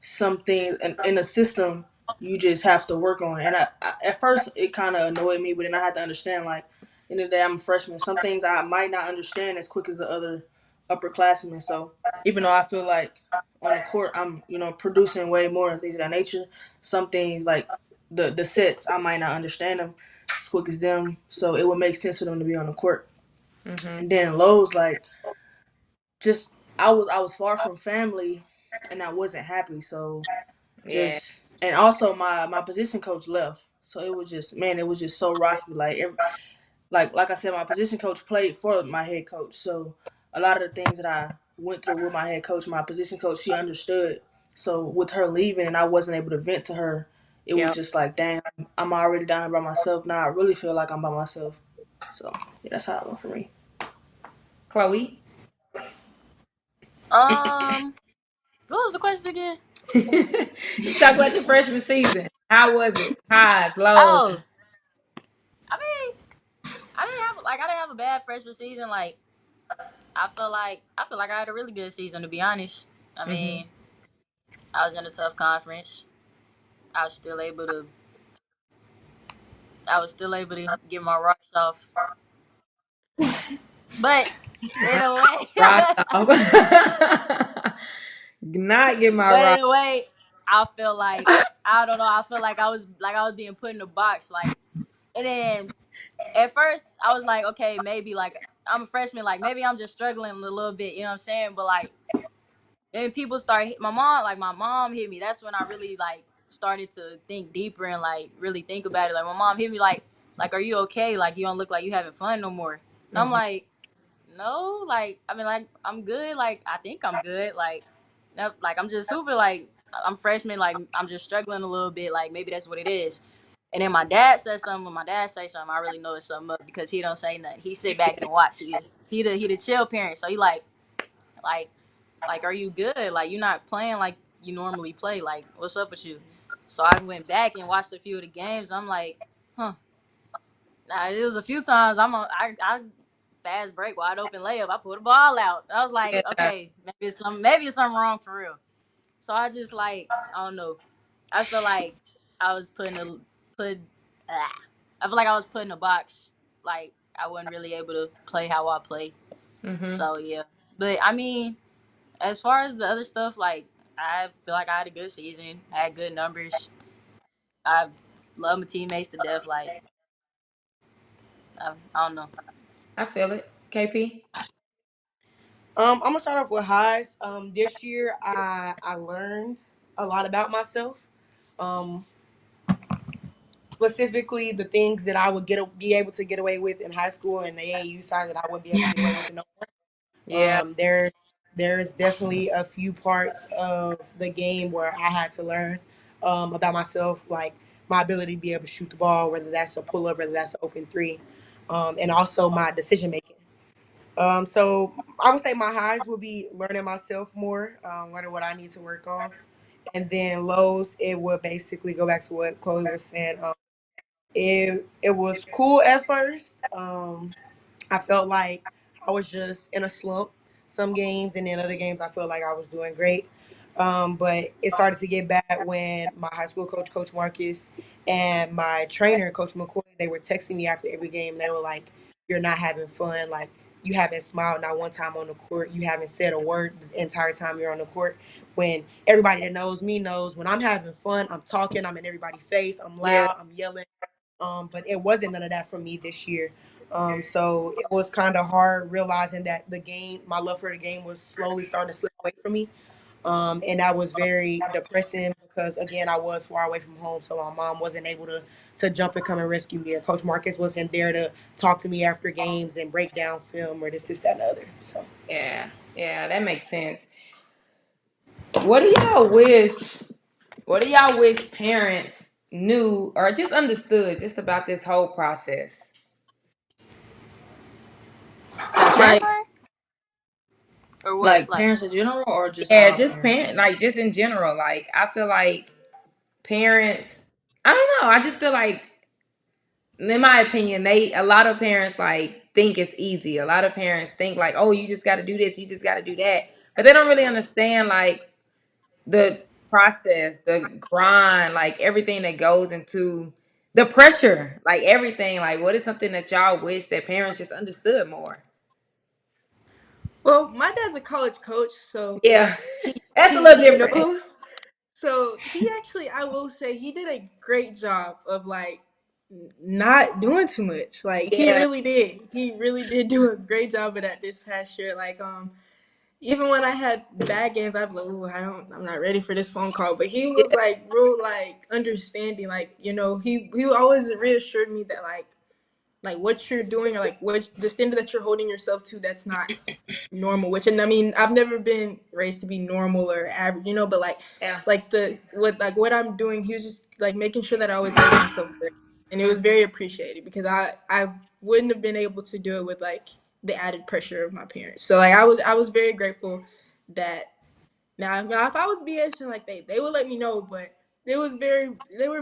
something in the system you just have to work on. And at first it kind of annoyed me, but then I had to understand like in the day I'm a freshman. Some things I might not understand as quick as the other upperclassmen. So even though I feel like on the court I'm producing way more and things of that nature, some things like the sets I might not understand them as quick as them. So it would make sense for them to be on the court. Mm-hmm. And then Lowe's like just I was far from family and I wasn't happy. So Yeah. just and also my position coach left. So it was just man, it was just so rocky. Like I said, my position coach played for my head coach. So a lot of the things that I went through with my head coach, my position coach, she understood. So with her leaving and I wasn't able to vent to her, it was Yep. just like, damn, I'm already down here by myself. Now I really feel like I'm by myself. So yeah, that's how it went for me. Chloe. Um, what was the question again? You talk about your freshman season. How was it? Highs, lows. Oh, I mean, I didn't have a bad freshman season. Like I feel like I had a really good season to be honest. I Mm-hmm. mean, I was in a tough conference. I was still able to I was still able to get my rocks off. But in a way, Rock off. Not get my but rock. in a way, I feel like I don't know. I feel like I was being put in a box. Like, and then at first I was like, okay, maybe like I'm a freshman. Like maybe I'm just struggling a little bit. You know what I'm saying? But like then people start my mom hit me. That's when I really like started to think deeper and like really think about it. Like my mom hit me like are you okay? Like you don't look like you having fun no more. And I'm Mm-hmm. like no, like I mean, like I'm good. Like I think I'm good. Like, no, like I'm just super. Like I'm freshman. Like I'm just struggling a little bit. Like maybe that's what it is. And then my dad said something. When my dad say something, I really know it's something up because he don't say nothing. He sit back and watch. He the chill parent. So he like like are you good? Like you're not playing like you normally play. Like what's up with you? So I went back and watched a few of the games. I'm like, huh. It was a few times I fast break, wide open layup. I put the ball out. I was like, Yeah. okay, maybe it's something wrong for real. So I just like I don't know. I feel like I was put. Ah, I feel like I was put in a box. Like I wasn't really able to play how I play. Mhm. So yeah, but I mean, as far as the other stuff, like I feel like I had a good season. I had good numbers. I love my teammates to death. Like I don't know. I feel it. KP. I'm gonna start off with highs. This year I learned a lot about myself. Um, Specifically the things that I would be able to get away with in high school and the AAU side that I wouldn't be able to get away with in no more. Yeah. There's definitely a few parts of the game where I had to learn about myself, like my ability to be able to shoot the ball, whether that's a pull up, whether that's an open three, and also my decision making. So I would say my highs will be learning myself more, learning what I need to work on, and then lows it would basically go back to what Chloe was saying. It was cool at first. I felt like I was just in a slump some games, and then other games I felt like I was doing great. But it started to get bad when my high school coach, Coach Marcus, and my trainer, Coach McCoy, they were texting me after every game. They were like, "You're not having fun. Like you haven't smiled not one time on the court. You haven't said a word the entire time you're on the court." When everybody that knows me knows when I'm having fun, I'm talking, I'm in everybody's face, I'm Yeah. loud, I'm yelling. But it wasn't none of that for me this year. So it was kind of hard realizing that the game, my love for the game, was slowly starting to slip away from me. And that was very depressing because again, I was far away from home, so my mom wasn't able to jump and come and rescue me, or Coach Marcus wasn't there to talk to me after games and break down film or this, that, and the other. So Yeah. Yeah. That makes sense. What do y'all wish? What do y'all wish parents knew or just understood just about this whole process? The Like transfer or what? Like parents in general or just Yeah, all just parents? parent, like just in general. Like I feel like parents. I don't know. I just feel like, in my opinion, a lot of parents like think it's easy. A lot of parents think like, oh, you just got to do this, you just got to do that, but they don't really understand like the process, the grind, like everything that goes into the pressure, like everything. Like, what is something that y'all wish that parents just understood more? Well, my dad's a college coach, so Yeah, he that's a he little he different. knows. So he actually, I will say, he did a great job of like not doing too much. Like he Yeah, really did. He really did do a great job of that this past year. Like even when I had bad games, I'd be like, "Ooh, I'm not ready for this phone call." But he was yeah, like real like understanding. Like he always reassured me that like what you're doing or like what the standard that you're holding yourself to, that's not normal. Which, and I mean, I've never been raised to be normal or average, but yeah, like what I'm doing, he was just like making sure that I always made myself great, and it was very appreciated because I wouldn't have been able to do it with like the added pressure of my parents. So like I was very grateful that now if I was BSing, like they would let me know, but they were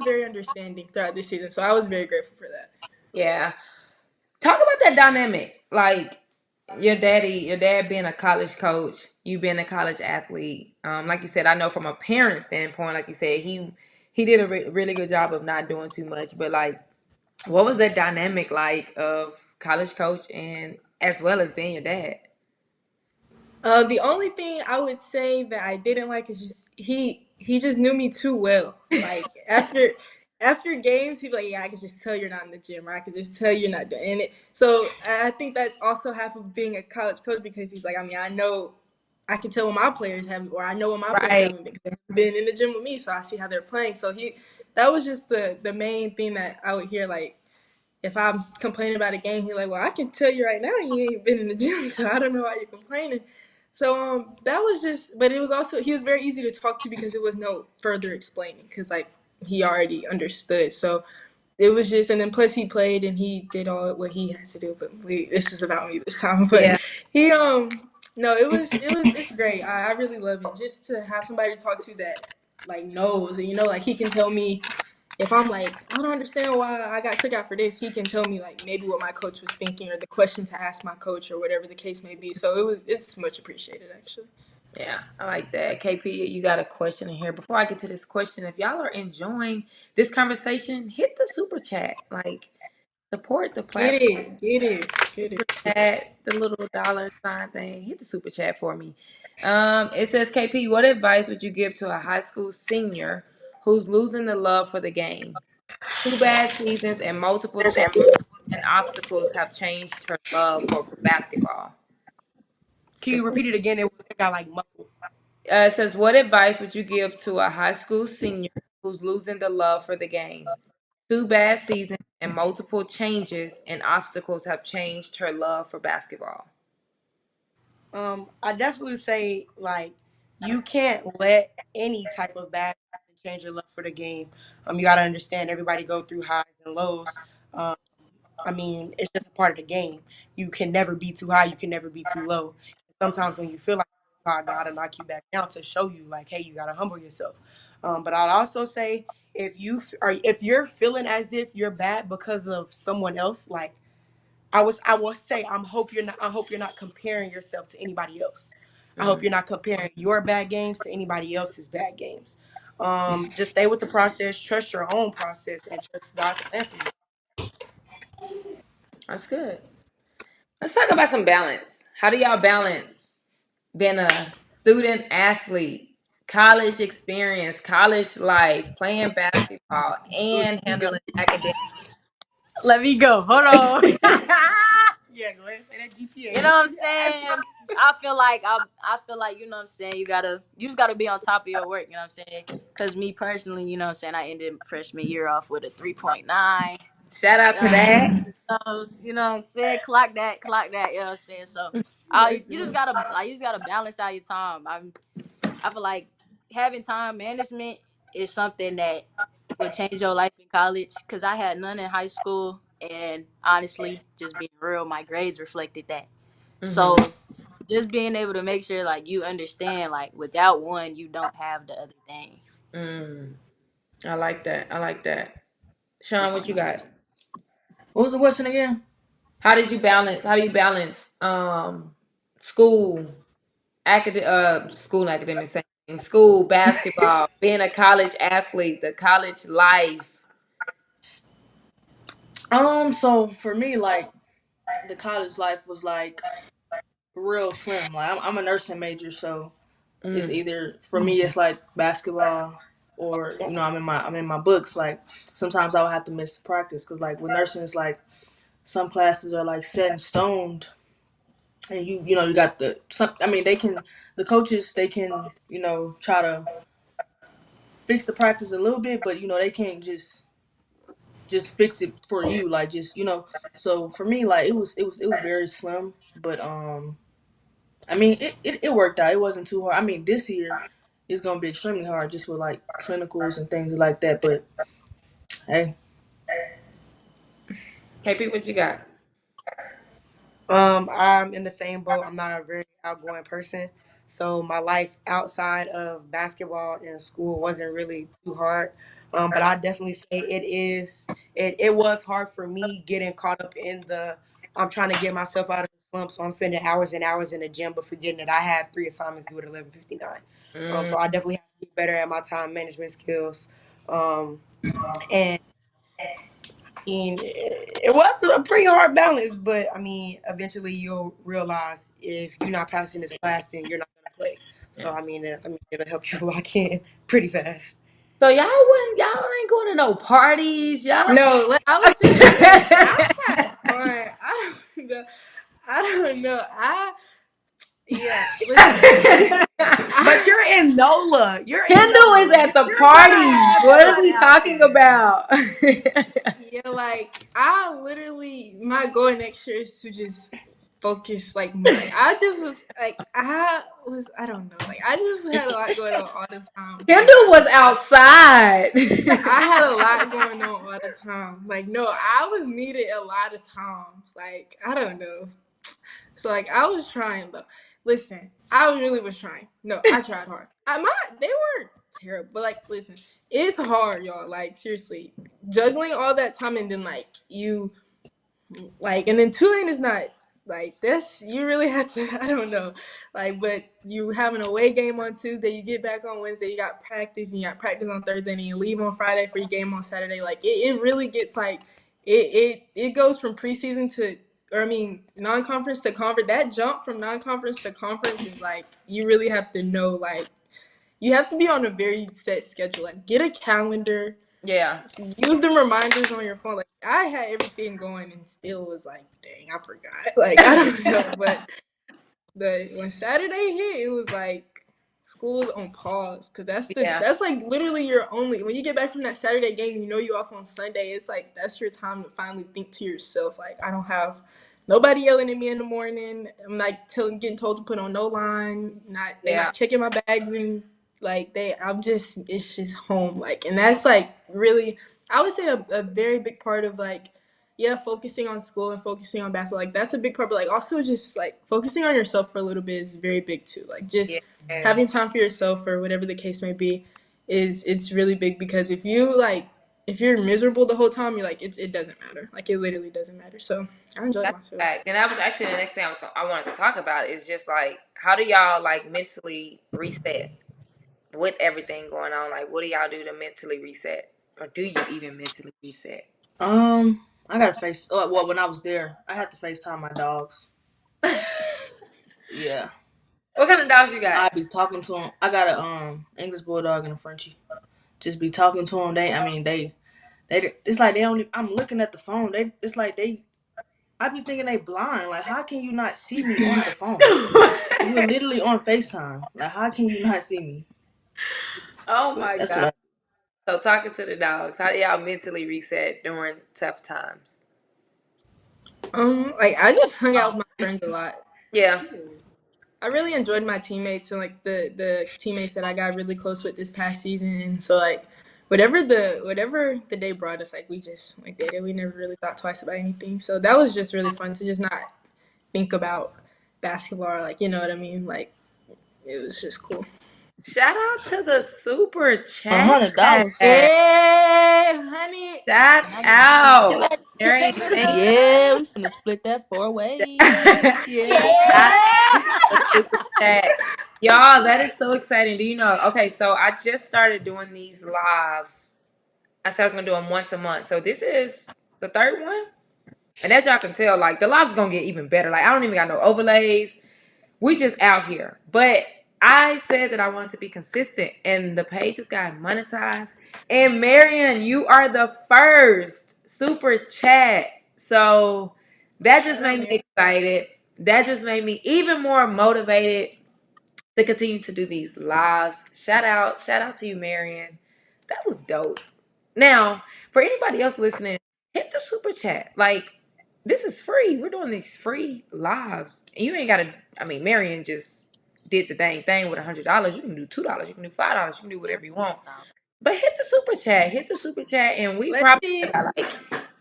very understanding throughout this season. So I was very grateful for that. yeah. Talk about that dynamic. Like your dad being a college coach, you being a college athlete. Like you said, I know from a parent standpoint, like you said, he did a really good job of not doing too much. But like, what was that dynamic like of college coach and as well as being your dad? The only thing I would say that I didn't like is just he just knew me too well. Like after games, he'd be like, "Yeah, I could just tell you're not in the gym, or I could just tell you're not doing it." So I think that's also half of being a college coach because he's like, I mean, I know I can tell when my players haven't, or I know when my players Right. haven't been in the gym with me, so I see how they're playing. So that was just the main thing that I would hear like if I'm complaining about a game, he's like, "Well, I can tell you right now, you ain't been in the gym, so I don't know why you're complaining." So that was just, but it was also he was very easy to talk to because it was no further explaining because like he already understood. So it was just, and then plus he played and he did all what he has to do. But this is about me this time. But Yeah. he no, it's great. I really love it just to have somebody to talk to that like knows and like he can tell me if I'm like, I don't understand why I got took out for this, he can tell me like maybe what my coach was thinking or the question to ask my coach or whatever the case may be. So it's much appreciated actually. Yeah, I like that. KP, you got a question in here. Before I get to this question, if y'all are enjoying this conversation, hit the super chat. Like, support the Get platform. it, get it, get it. Super chat, the little dollar sign thing. Hit the super chat for me. It says, KP, what advice would you give to a high school senior who's losing the love for the game? 2 bad seasons and multiple challenges and obstacles have changed her love for basketball. It's a Can good you question. repeat it again? It got like muffled. It says, what advice would you give to a high school senior who's losing the love for the game? 2 bad seasons and multiple changes and obstacles have changed her love for basketball. I definitely say like you can't let any type of bad change your love for the game. You got to understand everybody go through highs and lows. Um, I mean, it's just a part of the game. You can never be too high. You can never be too low. Sometimes when you feel like God gotta knock you back down to show you, like, hey, you gotta humble yourself. But I'd also say if you're feeling as if you're bad because of someone else, like I will say I hope you're not comparing yourself to anybody else. I hope Mm. you're not comparing your bad games to anybody else's bad games. Just stay with the process, trust your own process, and trust God's plan for you. That's good. Let's talk about some balance. How do y'all balance being a student athlete, college experience, college life, playing basketball, and handling academic? Let me go. Hold on. Yeah, go ahead and say that You GPA. know what I'm saying? I feel like, you know what I'm saying, you just gotta be on top of your work, you know what I'm saying? Cause me personally, you know what I'm saying, I ended freshman year off with a 3.9. Shout out You know to what I'm saying? that. So, you know what I'm saying? Clock that, you know what I'm saying? So Way too you just much. gotta balance out your time. I feel like having time management is something that will change your life in college. Cause I had none in high school, and honestly, just being real, my grades reflected that. Mm-hmm. So just being able to make sure like you understand like without one you don't have the other thing. Mm. I like that. I like that. Sean, what you got? What was the question again? How do you balance school, school academic saying school, basketball, being a college athlete, the college life? So for me, like the college life was like real slim. Like I'm a nursing major, so it's Mm. either for me it's like basketball or I'm in my books. Like sometimes I would have to miss practice because like with nursing it's like some classes are like set in stone, and you got some. I mean the coaches they can try to fix the practice a little bit, but they can't just fix it for you. Like just. So for me, like it was very slim, but I mean it worked out. It wasn't too hard. I mean this year is gonna be extremely hard just with like clinicals and things like that. But hey, KP, what you got? I'm in the same boat. I'm not a very outgoing person. So my life outside of basketball and school wasn't really too hard. But I definitely say it was hard for me getting caught up in I'm trying to get myself out of the slump. So I'm spending hours and hours in the gym, but forgetting that I have 3 assignments due at 11:59. Mm. So I definitely have to get better at my time management skills. And mean, it was a pretty hard balance, but I mean, eventually you'll realize if you're not passing this class, then you're not gonna play. So Yeah. I mean, it'll help you lock in pretty fast. So y'all ain't going to no parties, y'all. No, I was finna say I had fun. I don't know. I don't know. Yeah, listen. But I you're in NOLA. You're in Kendall is NOLA. at the You're gonna party. have What are fun we out talking there. about? yeah, like I literally my goal next year is to just focus like more. Like I just was like I don't know. Like I just had a lot going on all the time. Like Kendall was outside. I had a lot going on all the time. Like no, I was needed a lot of times. Like I don't know. So like I was trying though. Listen, I really was trying. No, I tried hard. They were terrible. But like, listen, it's hard, y'all. Like, seriously, juggling all that time and then like you like, and then Tulane is not like this. You really have to. I don't know, like, but you have an away game on Tuesday. You get back on Wednesday. You got practice, and you got practice on Thursday, and you leave on Friday for your game on Saturday. Like, it really gets like it goes from preseason to. Or I mean, non-conference to conference. That jump from non-conference to conference is like you really have to know. Like, you have to be on a very set schedule. Like, get a calendar, Yeah. use the reminders on your phone. Like, I had everything going and still was like, dang, I forgot. Like, I don't know, but when Saturday hit, it was like school is on pause because Yeah. that's like literally your only when you get back from that Saturday game, you know you off on Sunday. It's like that's your time to finally think to yourself, like I don't have nobody yelling at me in the morning. I'm like getting told to put on no line. They're Yeah. not checking my bags and like I'm just it's just home like and that's like really I would say a very big part of like yeah, focusing on school and focusing on basketball, like that's a big part. But like also just like focusing on yourself for a little bit is very big too. Like just having Yes. time for yourself or whatever the case may be is it's really big because if you're miserable the whole time, you're like it doesn't matter. Like it literally doesn't matter. So I enjoyed That's a myself. fact. And that was actually the next thing I wanted to talk about is just like how do y'all like mentally reset with everything going on? Like what do y'all do to mentally reset? Or do you even mentally reset? I gotta face. Well, when I was there, I had to FaceTime my dogs. Yeah, What kind of dogs you got? I'd be talking to them. I got a English bulldog and a Frenchie. Just be talking to them. I mean, they. It's like they only. I'm looking at the phone. It's like they. I be thinking they blind. Like, how can you not see me on the phone? You're literally on Facetime. Like, how can you not see me? Oh But my that's what God. I. So talking to the dogs, how do y'all mentally reset during tough times? Like I just hung out with my friends a lot. Yeah. I really enjoyed my teammates and like the teammates that I got really close with this past season. And so like whatever the day brought us, like we just like did it. We never really thought twice about anything. So that was just really fun to just not think about basketball or like you know what I mean. Like it was just cool. Shout out to the super chat. $100. Hey, honey. Shout out. Marion, thank Yeah, we finna split that 4 ways. I Yeah. the super chat. Y'all, that is so exciting. Do you know? Okay, so I just started doing these lives. I said I was gonna do them once a month. So this is the third one. And as y'all can tell, like the lives gonna get even better. Like I don't even got no overlays. We just out here. But I said that I wanted to be consistent and the page just got monetized. And Marion, you are the first super chat. So that just made me excited. That just made me even more motivated to continue to do these lives. Shout out to you, Marion. That was dope. Now, for anybody else listening, hit the super chat. Like, this is free. We're doing these free lives. And you ain't gotta, I mean, Marion just did the dang thing with $100. You can do $2, you can do $5, you can do whatever you want. But hit the super chat. Hit the super chat, and we Let's probably see. got like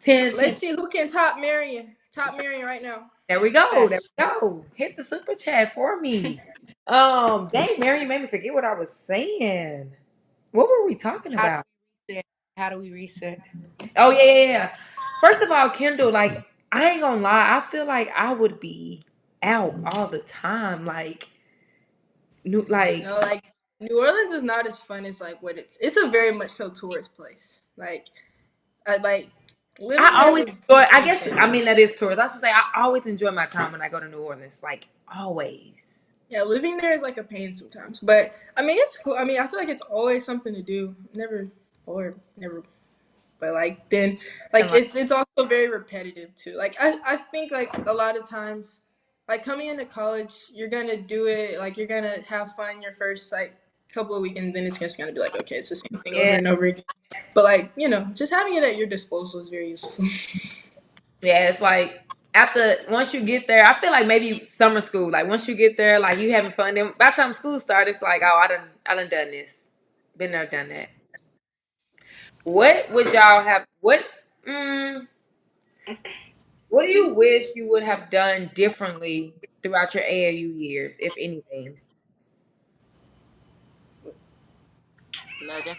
10. Let's see who can top Marion. Top Marion right now. There we go. There Facts. we go. Hit the super chat for me. Dang, Mary, you made me forget what I was saying. What were we talking How do about? we reset? How do we reset? Oh yeah. First of all, Kendall, like I ain't gonna lie, I feel like I would be out all the time. Like, like No, like New Orleans is not as fun as like what it's a very much so tourist place. Like living I there always was enjoy. I guess I insane. mean that is tourist. I was gonna say I always enjoy my time when I go to New Orleans. Like always. Yeah, living there is like a pain sometimes. But I mean it's cool. I mean I feel like it's always something to do. Never bored, never but like then And like like, it's also very repetitive too. Like I think like a lot of times like coming into college you're gonna do it like you're gonna have fun your first like couple of weekends then it's just gonna be like okay it's the same thing over yeah. and over again. But like you know just having it at your disposal is very useful. Yeah, it's like after once you get there, I feel like maybe summer school. Like once you get there, like you having fun. Then by the time school starts, it's like, oh, I done this. Been there, done that. What would y'all have? Mm, what do you wish you would have done differently throughout your AAU years, if anything? Nothing.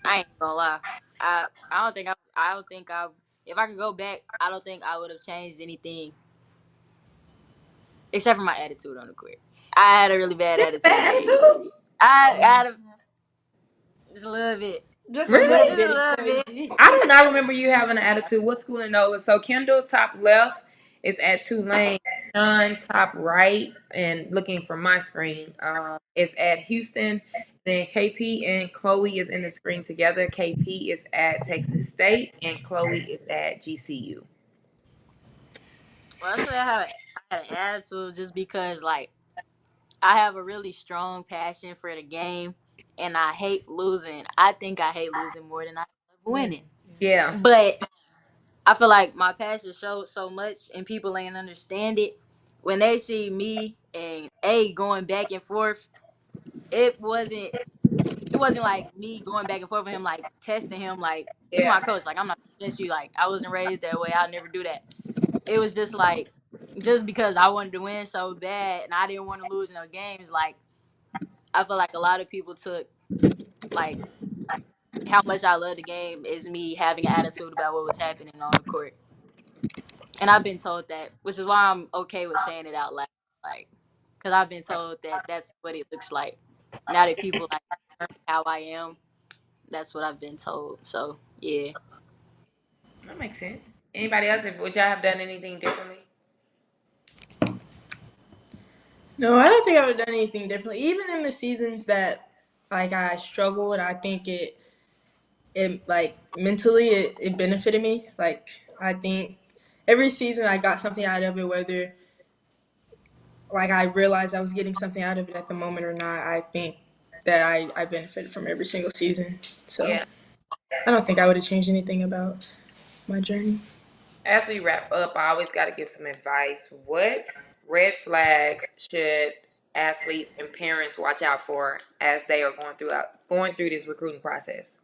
I ain't gonna lie. I don't think I don't think I if I could go back, I don't think I would have changed anything except for my attitude on the court. I had a really bad That's a attitude. bad attitude. I had a, just a little bit. Just a little Really? Just a bit is little bit. crazy. I do not remember you having an attitude. What school in NOLA? So Kendall top left is at Tulane. Shun top right and looking from my screen is at Houston. Then KP and Chloe is in the screen together. KP is at Texas State and Chloe is at GCU. Well, I say I had an attitude just because like I have a really strong passion for the game, and I hate losing. I think I hate losing more than I love winning. Winning. Yeah. But I feel like my passion shows so much, and people ain't understand it. When they see me and A going back and forth, it wasn't it wasn't like me going back and forth with him, like testing him, like you Yeah. my coach, like I'm not gonna test you, like I wasn't raised that way. I'll never do that. It was just like just because I wanted to win so bad and I didn't want to lose no games. Like I feel like a lot of people took like how much I love the game is me having an attitude about what was happening on the court. And I've been told that, which is why I'm okay with saying it out loud, like, because I've been told that that's what it looks like. Now that people like learn how I am, that's what I've been told. So yeah, That makes sense. Anybody else? Would y'all have done anything differently? No, I don't think I would have done anything differently. Even in the seasons that like I struggled, I think it like mentally it benefited me. Like I think every season I got something out of it, whether like I realized I was getting something out of it at the moment or not. I think that I benefited from every single season. So Yeah. I don't think I would have changed anything about my journey. As we wrap up, I always got to give some advice. What red flags should athletes and parents watch out for as they are going through this recruiting process?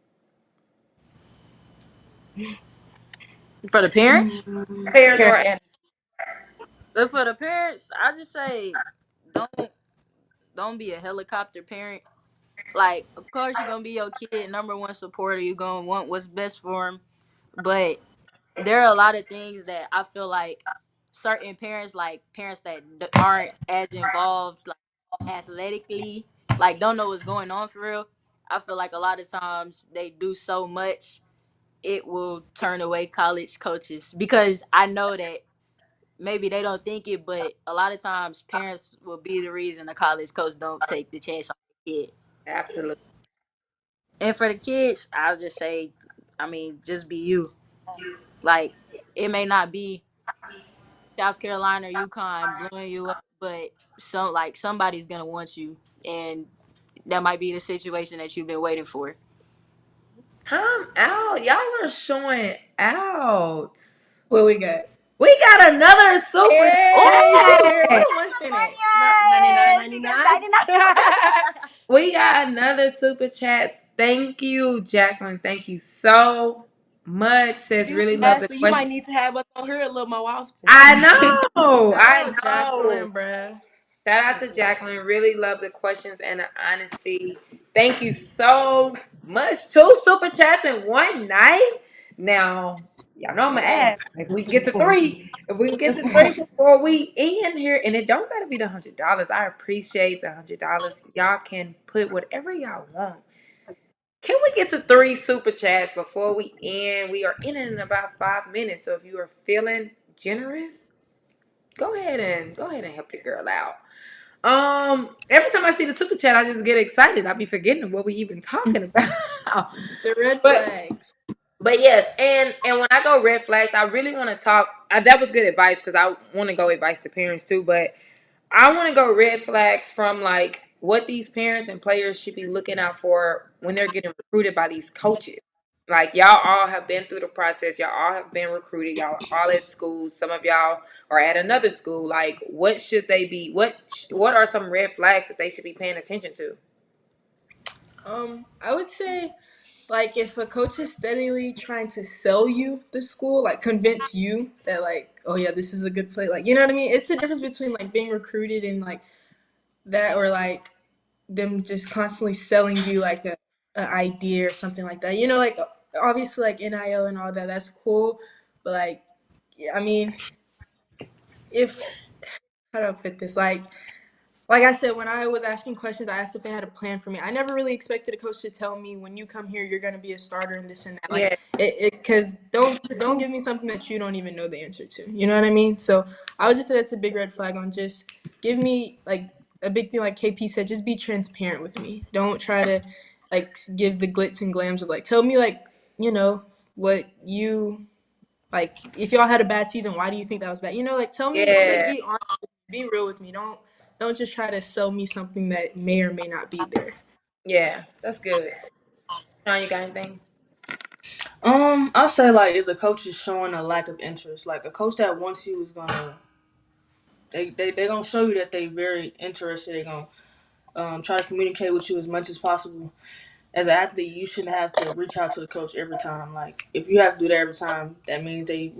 for the parents, Parents Parents or and but for the parents, I just say don't don't be a helicopter parent. Like, of course, you're gonna be your kid number one supporter. You're gonna want what's best for him, but there are a lot of things that I feel like certain parents, like parents that aren't as involved, like athletically, like don't know what's going on for real. I feel like a lot of times they do so much, it will turn away college coaches because I know that maybe they don't think it, but a lot of times parents will be the reason a college coach don't take the chance on the kid. absolutely? And for the kids, I'll just say, I mean, just be you. Like it may not be South Carolina or UConn blowing you up, but somebody's gonna want you, and that might be the situation that you've been waiting for. Time out. Y'all are showing out. What we got? We got another super Hey, Oh, Shakira, where chat. the one cent at? not 99, yay! 99. We got another super chat. Thank you, Jacqueline. Thank you so much. Says See, really love the Ashley, you might question. need to have us on here a little more often. I know. Shout I out know. Jacqueline, bruh. Shout out to Jacqueline. Really love the questions and the honesty. Thank you so much. Two super chats in one night. Now, y'all know I'm gonna Hey, ask if we get Of to course. three. If we can get to three before we end here, and it don't gotta be the $100. I appreciate the $100. Y'all can put whatever y'all want. Can we get to three super chats before we end? We are in about 5 minutes. So if you are feeling generous, go ahead and help your girl out. Every time I see the super chat, I just get excited. I be forgetting what we even talking about. The red but flags. but yes, and when I go red flags, I really want to talk. That was good advice because I want to go advice to parents too. But I want to go red flags from like what these parents and players should be looking out for when they're getting recruited by these coaches. Like y'all all have been through the process. Y'all all have been recruited. Y'all are all at schools. Some of y'all are at another school. Like what should they be? What are some red flags that they should be paying attention to? I would say like if a coach is steadily trying to sell you the school, like convince you that like, oh yeah, this is a good play. Like you know what I mean? It's the difference between like being recruited and like that or like them just constantly selling you like a idea or something like that. You know, like obviously like NIL and all that, that's cool, but like, I mean, if how do I put this? Like I said, when I was asking questions, I asked if they had a plan for me. I never really expected a coach to tell me when you come here, you're gonna be a starter and this and that. Like Yeah, because don't give me something that you don't even know the answer to. You know what I mean? So I would just say that's a big red flag on just give me like a big thing like KP said, just be transparent with me. Don't try to like give the glitz and glams of like tell me like, you know, what you like if y'all had a bad season, why do you think that was bad? You know, like tell me like yeah, be honest, be real with me. Don't just try to sell me something that may or may not be there. yeah. That's good. Sean, you got anything? I'll say like if the coach is showing a lack of interest, like a coach that wants you is gonna they gonna show you that they very interested. They gonna try to communicate with you as much as possible. As an athlete, you shouldn't have to reach out to the coach every time. Like if you have to do that every time, that means you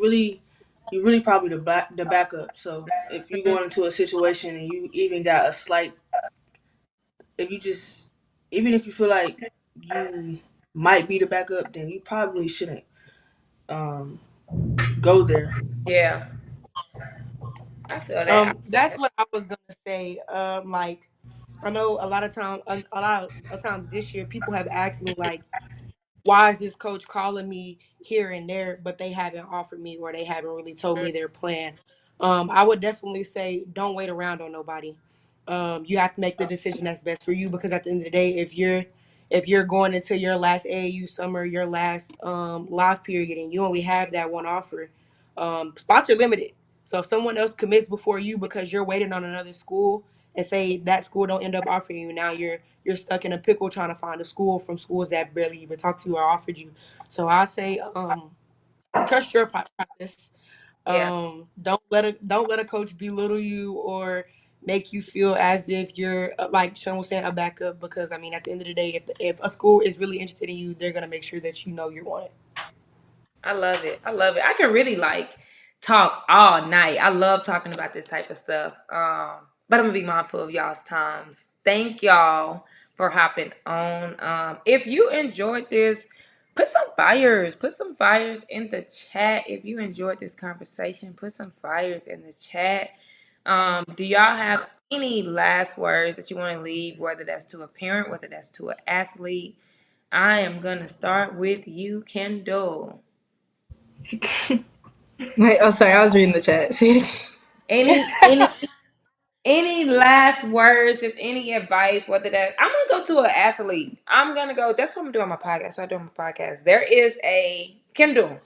really probably the backup. So if you Mhm. going into a situation and you even got a slight, if you just even if you feel like you might be the backup, then you probably shouldn't um, go there. Yeah, I feel that. That's what I was gonna say. Like I know a lot of times this year, people have asked me like, why is this coach calling me here and there, but they haven't offered me or they haven't really told Mm, me their plan. I would definitely say don't wait around on nobody. You have to make the decision that's best for you because at the end of the day, if you're going into your last AAU summer, your last live period, and you only have that one offer, spots are limited. So if someone else commits before you because you're waiting on another school, and say that school don't end up offering you, now you're stuck in a pickle trying to find a school from schools that barely even talked to you or offered you. So I say trust your process. yeah, Don't let a coach belittle you or make you feel as if you're like Shun was saying a backup, because I mean at the end of the day, if a school is really interested in you, they're gonna make sure that you know you're wanted. I love it. I love it. I can really like talk all night. I love talking about this type of stuff. But I'm gonna be mindful of y'all's times. Thank y'all for hopping on. If you enjoyed this, put some fires in the chat. If you enjoyed this conversation, put some fires in the chat. Do y'all have any last words that you want to leave, whether that's to a parent, whether that's to an athlete? I am gonna start with you, Kendall. Like, oh, sorry, I was reading the chat. Say it again. Any any any last words, just any advice, whether that I'm gonna go to an athlete. I'm gonna go, that's what I'm doing on my podcast. So I do my podcast. There is a Kendall.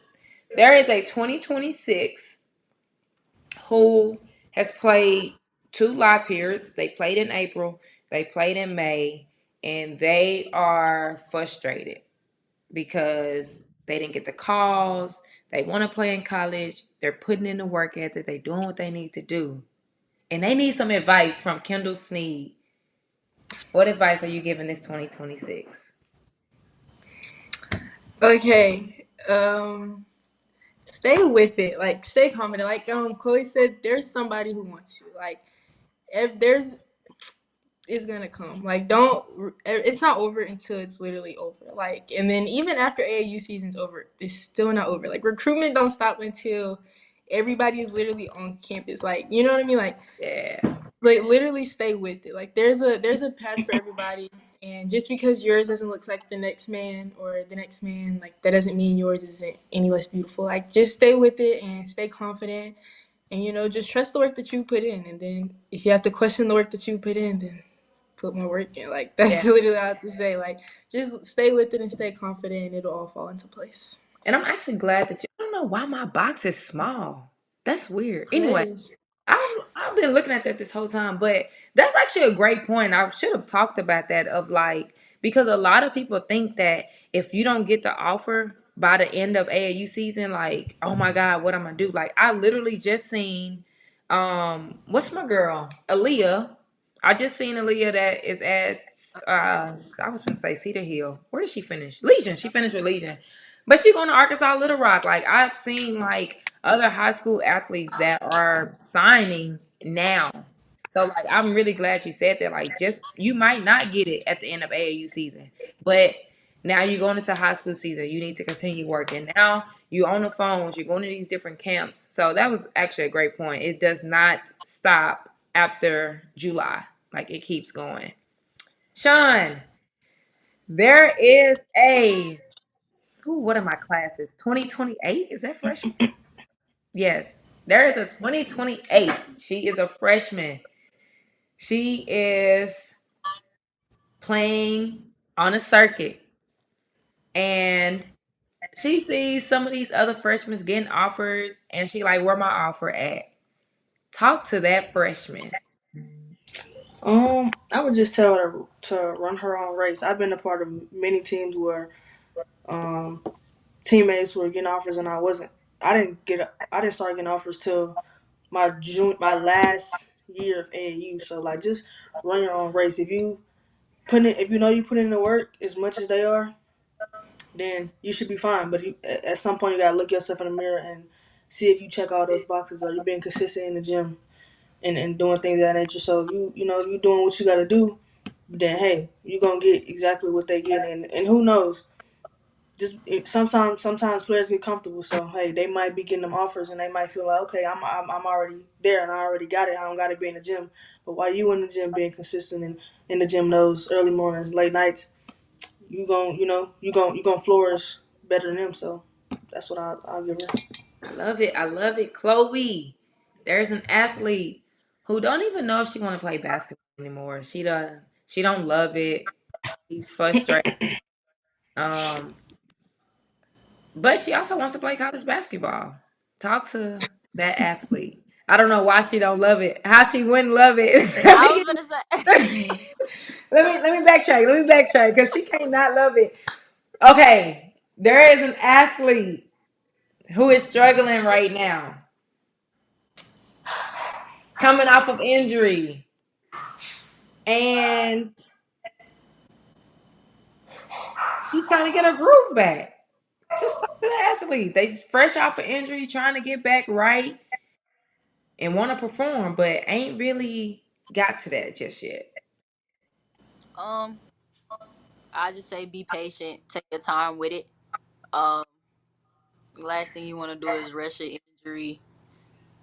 There is a 2026 who has played two live periods. They played in April, they played in May, and they are frustrated because they didn't get the calls. They want to play in college. They're putting in the work ethic. They're doing what they need to do. And they need some advice from Kendall Sneed. What advice are you giving this 2026? Okay. Stay with it. Like stay confident. Like Chloe said, there's somebody who wants you. Like if there's it's gonna come. Like don't it's not over until it's literally over. Like and then even after AAU season's over, it's still not over. Like recruitment don't stop until everybody is literally on campus. Like you know what I mean? Yeah. Like literally stay with it. Like there's a path for everybody, and just because yours doesn't look like the next man or the next man, like that doesn't mean yours isn't any less beautiful. Like just stay with it and stay confident, and just trust the work that you put in. And then if you have to question the work that you put in, then put more work in. Like Yeah. that's literally all I have to say. Like just stay with it and stay confident, and it'll all fall into place. And I'm actually glad that I don't know why my box is small. That's weird. Anyway, Cause I've been looking at that this whole time, but that's actually a great point. I should have talked about that of like because a lot of people think that if you don't get the offer by the end of AAU season, like, oh my God, what I'm gonna do? Like I literally just seen what's my girl? Aaliyah. I just seen Aaliyah that is at I was gonna say Cedar Hill. Where did she finish? Legion. She finished with Legion. But she going to Arkansas Little Rock. Like I've seen like other high school athletes that are signing now. So like I'm really glad you said that. Like just you might not get it at the end of AAU season, but now you're going into high school season. You need to continue working. Now you're on the phones. You're going to these different camps. So that was actually a great point. It does not stop after July. Like it keeps going. Shun, there is a what are my classes? 2028? Is that freshman? Yes. There is a 2028. She is a freshman. She is playing on a circuit and she sees some of these other freshmen getting offers and she like, where my offer at? Talk to that freshman. I would just tell her to run her own race. I've been a part of many teams where um teammates were getting offers and I wasn't. I didn't start getting offers till my last year of AAU. So like, just run your own race. If you know you put in the work as much as they are, then you should be fine. But at some point, you gotta look yourself in the mirror and see if you check all those boxes. Are you being consistent in the gym and doing things of that nature? So you know you doing what you gotta do. Then hey, you gonna get exactly what they get, and who knows? Sometimes players get comfortable. So hey, they might be getting them offers, and they might feel like, okay, I'm already there, and I already got it. I don't gotta be in the gym. But while you in the gym being consistent and in the gym those early mornings, late nights, you gonna flourish better than them. So that's what I'll give her. I love it. I love it. Chloe, there's an athlete who don't even know if she want to play basketball anymore. She don't love it. She's frustrated. Um, but she also wants to play college basketball. Talk to that athlete. I don't know why she don't love it. How she wouldn't love it. I was gonna say. Let me backtrack. Let me backtrack because she can't not love it. Okay, there is an athlete who is struggling right now, coming off of injury, and she's trying to get her groove back. Just talk to the athlete. They fresh off of injury, trying to get back right and want to perform, but ain't really got to that just yet. um, I just say be patient, take your time with it. Um, last thing you want to do is rush your injury,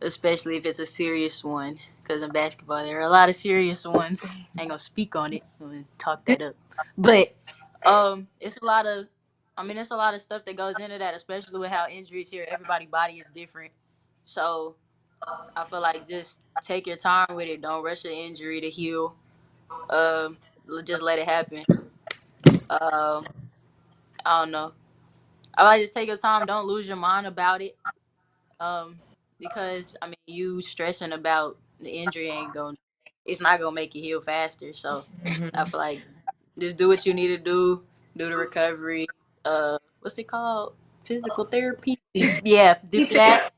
especially if it's a serious one. Because in basketball, there are a lot of serious ones. I ain't gonna speak on it. I'm gonna talk that up. But it's a lot of, I mean, it's a lot of stuff that goes into that, especially with how injuries here. Everybody's body is different, so I feel like just take your time with it. Don't rush your injury to heal. Um, just let it happen. Um, I don't know. I like just take your time. Don't lose your mind about it. Um, because I mean, you stressing about the injury ain't going. It's not gonna make you heal faster. So I Mhm. feel like just do what you need to do. Do the recovery. What's it called? Physical therapy. Yeah, do that.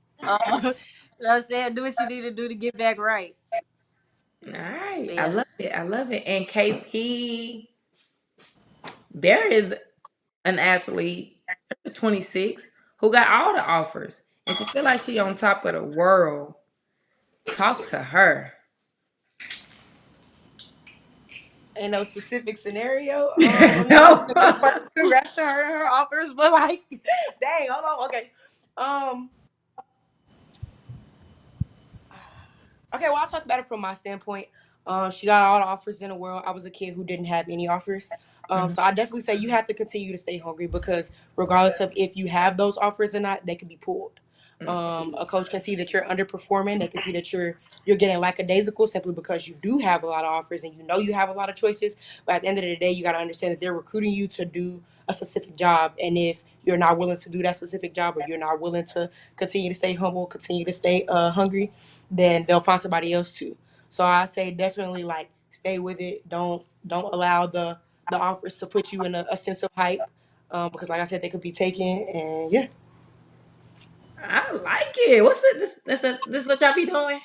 You know what I'm saying? Do what you need to do to get back right. All right. But I yeah. love it. I love it. And KP, there is an athlete, 26, who got all the offers. And she feel like she on top of the world. Talk to her. In no specific scenario. I mean, I'm gonna go No. first. Congrats to her and her offers, but like, dang, hold on, okay. Um, Okay, well, I'll talk about it from my standpoint. She got all the offers in the world. I was a kid who didn't have any offers. Mhm. So I definitely say you have to continue to stay hungry because regardless of if you have those offers or not, they can be pulled. A coach can see that you're underperforming. They can see that you're getting lackadaisical simply because you do have a lot of offers and you know you have a lot of choices. But at the end of the day, you got to understand that they're recruiting you to do a specific job. And if you're not willing to do that specific job or you're not willing to continue to stay humble, continue to stay hungry, then they'll find somebody else to. So I say definitely like stay with it. Don't allow the offers to put you in a sense of hype, because like I said, they could be taken. And yeah. I like it. What's it? This what y'all be doing?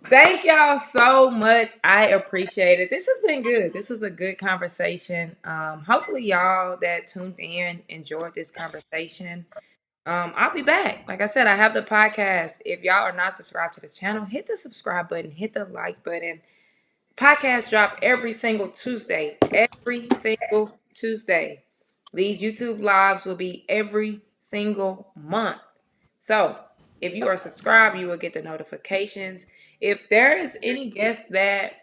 Thank y'all so much. I appreciate it. This has been good. This is a good conversation. Hopefully, y'all that tuned in enjoyed this conversation. I'll be back. Like I said, I have the podcast. If y'all are not subscribed to the channel, hit the subscribe button, hit the like button. Podcast drop every single Tuesday. Every single Tuesday. These YouTube lives will be every single month. So if you are subscribed, you will get the notifications. If there is any guests that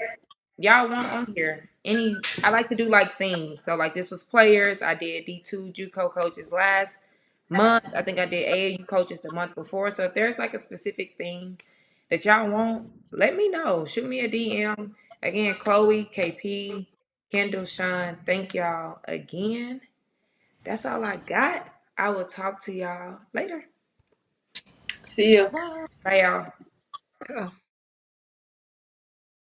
y'all want on here, I like to do like themes. So like this was players. I did D2 JUCO coaches last month. I think I did AAU coaches the month before. So if there's like a specific thing that y'all want, let me know. Shoot me a DM. Again, Chloe, KP, Kendall, Shun, thank y'all again. That's all I got. I will talk to y'all later. See ya. Bye, y'all. Oh.